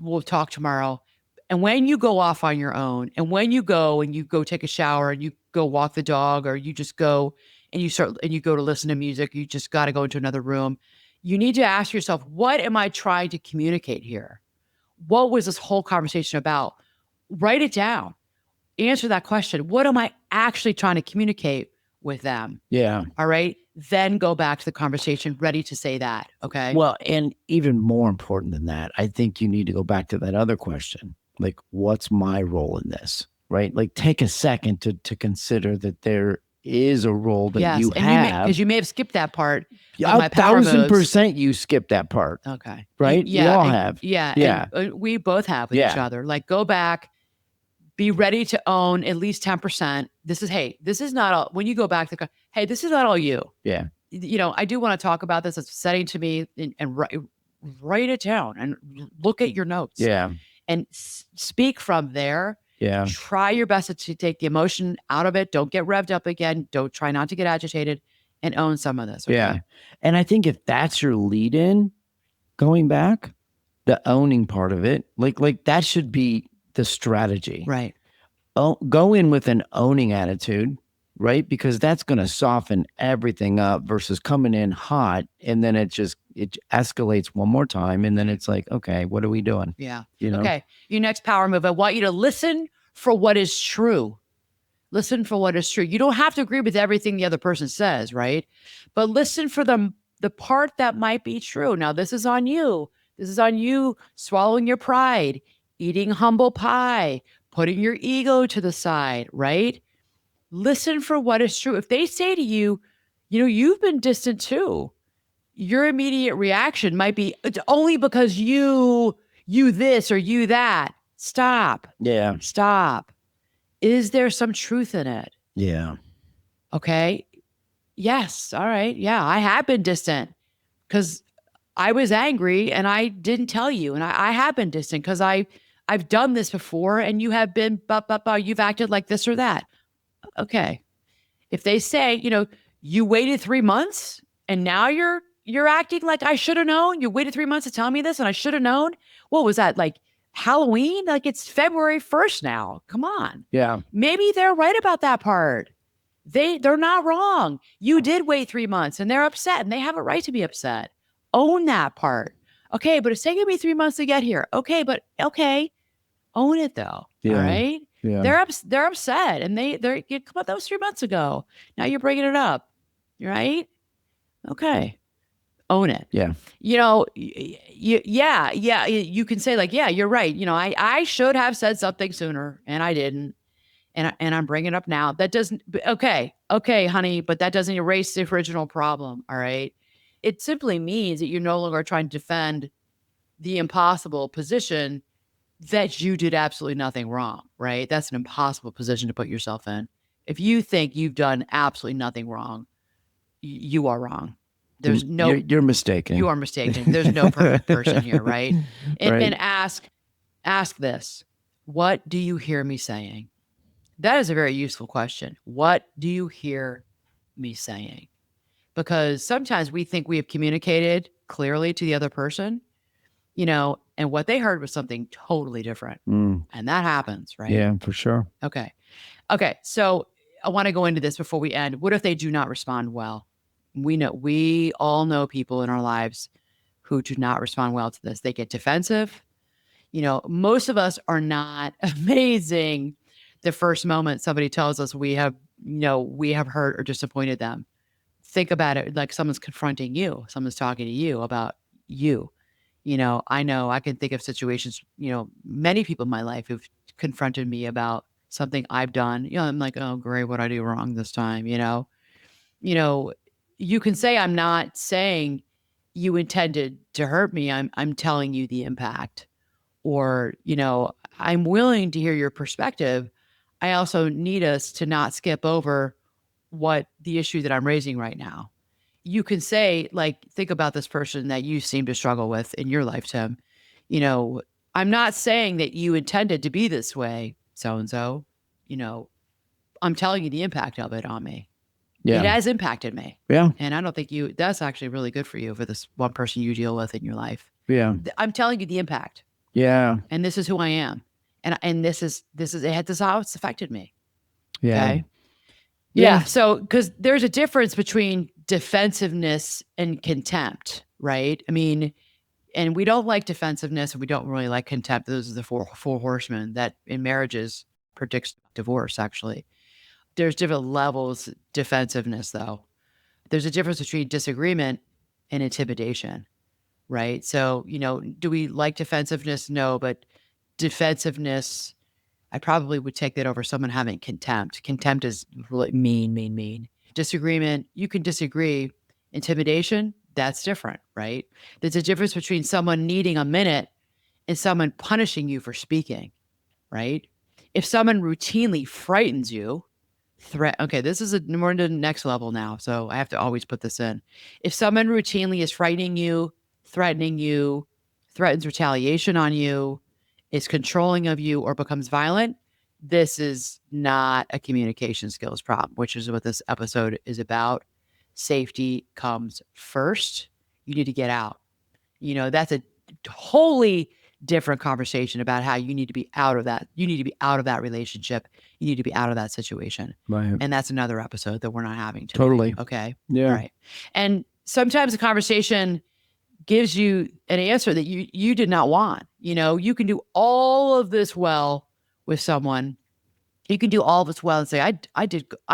Speaker 1: we'll talk tomorrow. And when you go off on your own, and when you go take a shower and you go walk the dog, or you just go and you go to listen to music, you just got to go into another room. You need to ask yourself, what am I trying to communicate here? What was this whole conversation about? Write it down. Answer that question. What am I actually trying to communicate with them?
Speaker 2: Yeah.
Speaker 1: All right. Then go back to the conversation ready to say that. Okay.
Speaker 2: Well, and even more important than that, I think you need to go back to that other question. Like, what's my role in this? Right? Like, take a second to consider that there is a role that
Speaker 1: yes.
Speaker 2: you
Speaker 1: And
Speaker 2: have.
Speaker 1: because you may have skipped that part.
Speaker 2: Yeah,
Speaker 1: my power moves.
Speaker 2: 1,000% you skipped that part.
Speaker 1: Okay.
Speaker 2: Right?
Speaker 1: Yeah.
Speaker 2: We all have.
Speaker 1: Yeah.
Speaker 2: Yeah.
Speaker 1: And, we both have with each
Speaker 2: Yeah.
Speaker 1: other. Like, go back, be ready to own at least 10%. This is not all. When you go back to, hey, this is not all you.
Speaker 2: Yeah.
Speaker 1: I do want to talk about this. It's upsetting to me, and write it down and look at your notes.
Speaker 2: Yeah.
Speaker 1: And speak from there.
Speaker 2: Yeah.
Speaker 1: Try your best to take the emotion out of it. Don't get revved up again. Don't try not to get agitated, and own some of this. Okay?
Speaker 2: Yeah. And I think if that's your lead in going back, the owning part of it, like that should be the strategy.
Speaker 1: Right.
Speaker 2: Go in with an owning attitude, right? Because that's going to soften everything up versus coming in hot, and then it escalates one more time, and then it's like, okay, what are we doing?
Speaker 1: Yeah.
Speaker 2: You know?
Speaker 1: Okay. Your next power move. I want you to listen for what is true. Listen for what is true. You don't have to agree with everything the other person says, right? But listen for the part that might be true. Now, this is on you. This is on you swallowing your pride, eating humble pie, putting your ego to the side, right? Listen for what is true. If they say to you, you've been distant too, your immediate reaction might be, it's only because you this or you that. Stop.
Speaker 2: Yeah.
Speaker 1: Stop. Is there some truth in it?
Speaker 2: Yeah.
Speaker 1: Okay. Yes. All right. Yeah. I have been distant because I was angry and I didn't tell you. And I have been distant because I've done this before and you have been, you've acted like this or that. Okay. If they say, you waited 3 months and now you're acting like I should have known. You waited 3 months to tell me this and I should have known. What was that, like Halloween? Like, it's February 1st now. Come on.
Speaker 2: Yeah.
Speaker 1: Maybe they're right about that part. They're not wrong. You did wait 3 months and they're upset and they have a right to be upset. Own that part. Okay, but it's taking me 3 months to get here. Okay. Own it though.
Speaker 2: Yeah.
Speaker 1: All right.
Speaker 2: Yeah.
Speaker 1: They're upset and they're you come up, that was 3 months ago. Now you're bringing it up. Right? Okay. Own it.
Speaker 2: Yeah.
Speaker 1: You can say like, yeah, you're right. I should have said something sooner and I didn't. And I'm bringing it up now. That doesn't, okay, honey, but that doesn't erase the original problem. All right. It simply means that you're no longer trying to defend the impossible position that you did absolutely nothing wrong, right? That's an impossible position to put yourself in. If you think you've done absolutely nothing wrong, you are wrong. There's no,
Speaker 2: you're mistaken.
Speaker 1: You are mistaken. There's no perfect person here, right? And,
Speaker 2: Right.
Speaker 1: and ask this: what do you hear me saying? That is a very useful question. What do you hear me saying? Because sometimes we think we have communicated clearly to the other person, And what they heard was something totally different.
Speaker 2: Mm.
Speaker 1: And that happens, right?
Speaker 2: Yeah, for sure.
Speaker 1: Okay. Okay. So I want to go into this before we end. What if they do not respond well? We all know people in our lives who do not respond well to this. They get defensive. Most of us are not amazing the first moment somebody tells us we have hurt or disappointed them. Think about it like someone's confronting you, someone's talking to you about you. I know I can think of situations, many people in my life who've confronted me about something I've done. I'm like, oh, great, what I do wrong this time, you know, you can say I'm not saying you intended to hurt me. I'm telling you the impact. Or, I'm willing to hear your perspective. I also need us to not skip over what the issue that I'm raising right now. You can say, like, think about this person that you seem to struggle with in your life, Tim. I'm not saying that you intended to be this way, so and so. You know, I'm telling you the impact of it on me. It
Speaker 2: Yeah.
Speaker 1: has impacted me.
Speaker 2: Yeah.
Speaker 1: And I don't think that's actually really good for you for this one person you deal with in your life.
Speaker 2: Yeah.
Speaker 1: I'm telling you the impact.
Speaker 2: Yeah.
Speaker 1: And this is who I am. And this is how it's affected me.
Speaker 2: Yeah.
Speaker 1: Okay.
Speaker 2: Yeah.
Speaker 1: So, because there's a difference between defensiveness and contempt, right? I mean, and we don't like defensiveness and we don't really like contempt. Those are the four horsemen that in marriages predicts divorce, actually. There's different levels of defensiveness, though. There's a difference between disagreement and intimidation, right? So, do we like defensiveness? No, but defensiveness, I probably would take that over someone having contempt. Contempt is really mean, mean, mean. Disagreement, you can disagree. Intimidation, that's different, right? There's a difference between someone needing a minute and someone punishing you for speaking, right? If someone routinely frightens you, okay, this is more into the next level now, so I have to always put this in. If someone routinely is frightening you, threatening you, threatens retaliation on you, is controlling of you, or becomes violent, this is not a communication skills problem, which is what this episode is about. Safety comes first. You need to get out. That's a wholly different conversation about how you need to be out of that. You need to be out of that relationship. You need to be out of that situation.
Speaker 2: Right.
Speaker 1: And that's another episode that we're not having today.
Speaker 2: Totally.
Speaker 1: Okay.
Speaker 2: Yeah.
Speaker 1: All right. And sometimes the conversation gives you an answer that you did not want. You can do all of this well with someone. You can do all of this well and say, I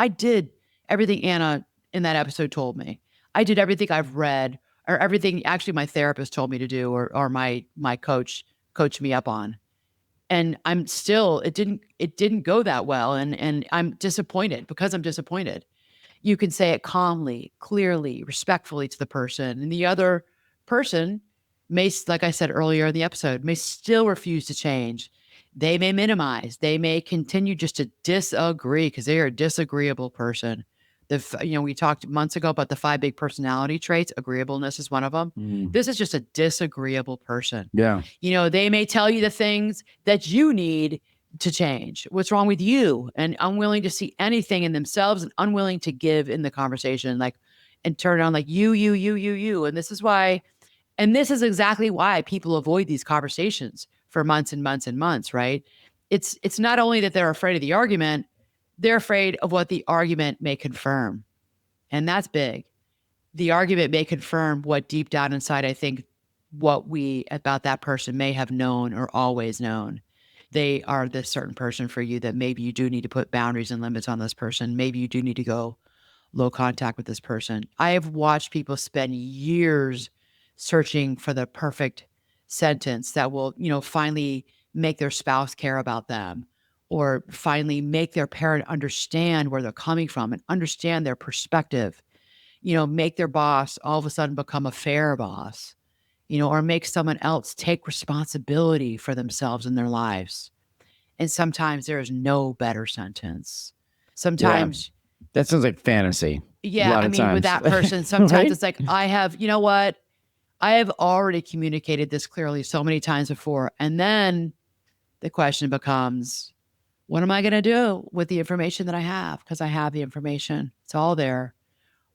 Speaker 1: did everything Anna in that episode told me. I did everything I've read, or everything actually my therapist told me to do, or my coach coached me up on. And I'm still, it didn't go that well. And I'm disappointed. Because I'm disappointed, you can say it calmly, clearly, respectfully to the person. And the other person may, like I said earlier in the episode, may still refuse to change. They may minimize. They may continue just to disagree because they are a disagreeable person. We talked months ago about the 5 big personality traits. Agreeableness is one of them. This is just a disagreeable person.
Speaker 2: Yeah.
Speaker 1: They may tell you the things that you need to change. What's wrong with you? And unwilling to see anything in themselves and unwilling to give in the conversation, and turn on you. And this is exactly why people avoid these conversations for months and months and months, right? It's not only that they're afraid of the argument, they're afraid of what the argument may confirm. And that's big. The argument may confirm what deep down inside, I think, what we about that person may have known or always known. They are this certain person for you that maybe you do need to put boundaries and limits on this person. Maybe you do need to go low contact with this person. I have watched people spend years searching for the perfect sentence that will, finally make their spouse care about them, or finally make their parent understand where they're coming from and understand their perspective, make their boss all of a sudden become a fair boss, or make someone else take responsibility for themselves in their lives. And sometimes there is no better sentence. Sometimes,
Speaker 2: that sounds like fantasy.
Speaker 1: yeah,
Speaker 2: a lot
Speaker 1: I
Speaker 2: of
Speaker 1: mean,
Speaker 2: times.
Speaker 1: with that person, sometimes
Speaker 2: Right?
Speaker 1: it's like, you know what? I have already communicated this clearly so many times before. And then the question becomes, what am I going to do with the information that I have? Because I have the information. It's all there.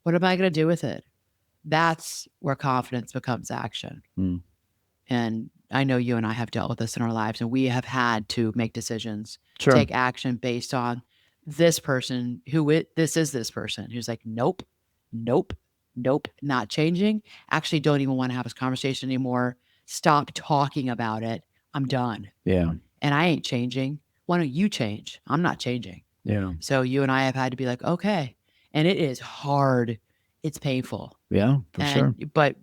Speaker 1: What am I going to do with it? That's where confidence becomes action.
Speaker 2: Mm.
Speaker 1: And I know you and I have dealt with this in our lives, and we have had to make decisions,
Speaker 2: Sure.
Speaker 1: take action based on this person this is this person who's like, nope, nope, nope, not changing. Actually, don't even want to have this conversation anymore. Stop talking about it. I'm done.
Speaker 2: Yeah.
Speaker 1: And I ain't changing. Why don't you change? I'm not changing.
Speaker 2: Yeah.
Speaker 1: So you and I have had to be like, okay. And it is hard. It's painful.
Speaker 2: Yeah, for sure.
Speaker 1: But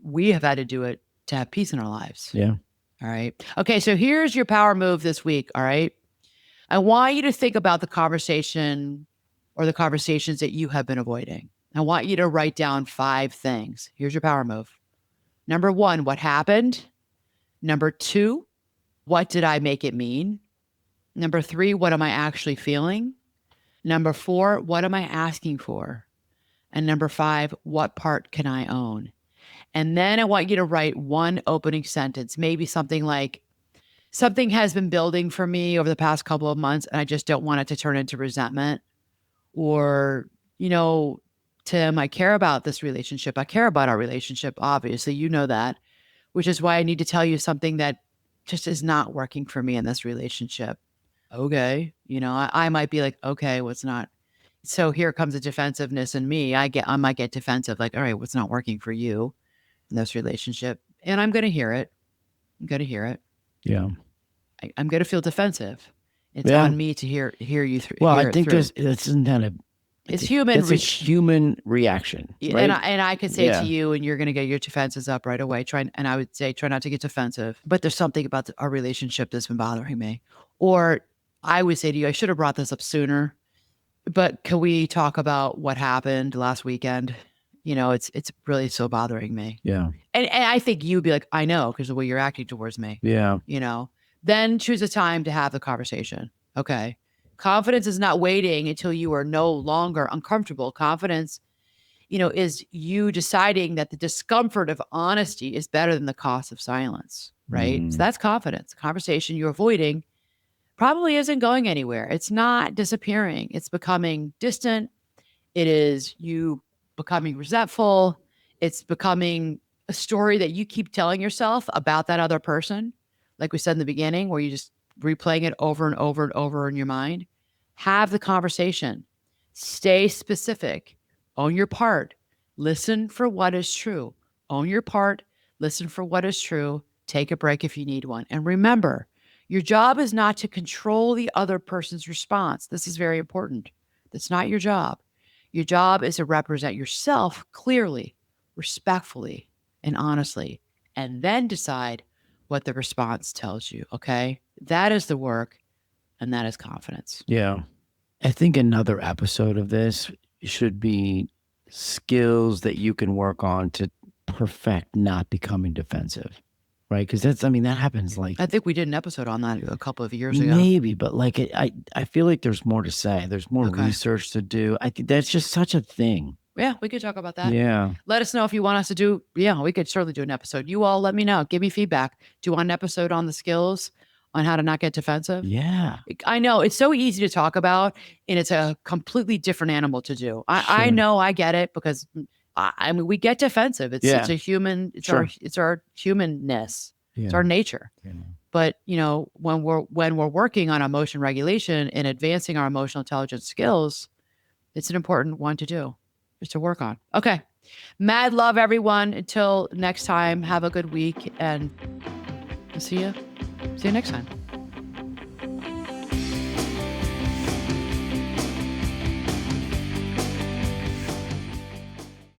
Speaker 1: we have had to do it to have peace in our lives.
Speaker 2: Yeah.
Speaker 1: All right. Okay. So here's your power move this week. All right. I want you to think about the conversation or the conversations that you have been avoiding. I want you to write down 5 things. Here's your power move. Number 1, what happened? Number 2, what did I make it mean? Number 3, what am I actually feeling? Number 4, what am I asking for? And number 5, what part can I own? And then I want you to write one opening sentence, maybe something like, something has been building for me over the past couple of months, and I just don't want it to turn into resentment. Or, Tim, I care about this relationship. I care about our relationship. Obviously, you know that, which is why I need to tell you something that just is not working for me in this relationship. Okay. I might be like, okay, what's not? So here comes the defensiveness in me. I might get defensive, like, all right, what's not working for you in this relationship? And I'm going to hear it. I'm going to hear it.
Speaker 2: Yeah.
Speaker 1: I'm going to feel defensive. It's
Speaker 2: Yeah.
Speaker 1: on me to hear you through.
Speaker 2: Well, I think isn't that
Speaker 1: it's human.
Speaker 2: It's a human reaction, right?
Speaker 1: And I could say to you, and you're going to get your defenses up right away. And I would say, try not to get defensive. But there's something about our relationship that's been bothering me. Or I would say to you, I should have brought this up sooner. But can we talk about what happened last weekend? It's really still bothering me.
Speaker 2: Yeah.
Speaker 1: And I think you'd be like, I know, because the way you're acting towards me.
Speaker 2: Yeah.
Speaker 1: Then choose a time to have the conversation. Okay. Confidence is not waiting until you are no longer uncomfortable. Confidence, is you deciding that the discomfort of honesty is better than the cost of silence, right? So that's confidence. The conversation you're avoiding probably isn't going anywhere. It's not disappearing. It's becoming distant. It is you becoming resentful. It's becoming a story that you keep telling yourself about that other person. Like we said in the beginning, where you just replaying it over and over and over in your mind. Have the conversation. Stay specific. Own your part. Listen for what is true. Own your part. Listen for what is true. Take a break if you need one. And remember, your job is not to control the other person's response. This is very important. That's not your job. Your job is to represent yourself clearly, respectfully, and honestly, and then decide what the response tells you. Okay. That is the work, and that is confidence.
Speaker 2: Yeah. I think another episode of this should be skills that you can work on to perfect not becoming defensive. Right. Because that happens like.
Speaker 1: I think we did an episode on that a couple of years ago.
Speaker 2: Maybe, but I feel like there's more to say. There's more research to do. I think that's just such a thing.
Speaker 1: Yeah, we could talk about that.
Speaker 2: Yeah.
Speaker 1: Let us know if you want us to do. Yeah, we could certainly do an episode. You all let me know. Give me feedback. Do you want an episode on the skills on how to not get defensive?
Speaker 2: Yeah.
Speaker 1: I know it's so easy to talk about, and it's a completely different animal to do. I know, I get it, because we get defensive. It's a human. It's our humanness. Yeah. It's our nature. Yeah. But when we're working on emotion regulation and advancing our emotional intelligence skills, it's an important one to do. To work on. Okay. Mad love, everyone. Until next time, have a good week, and see you next time.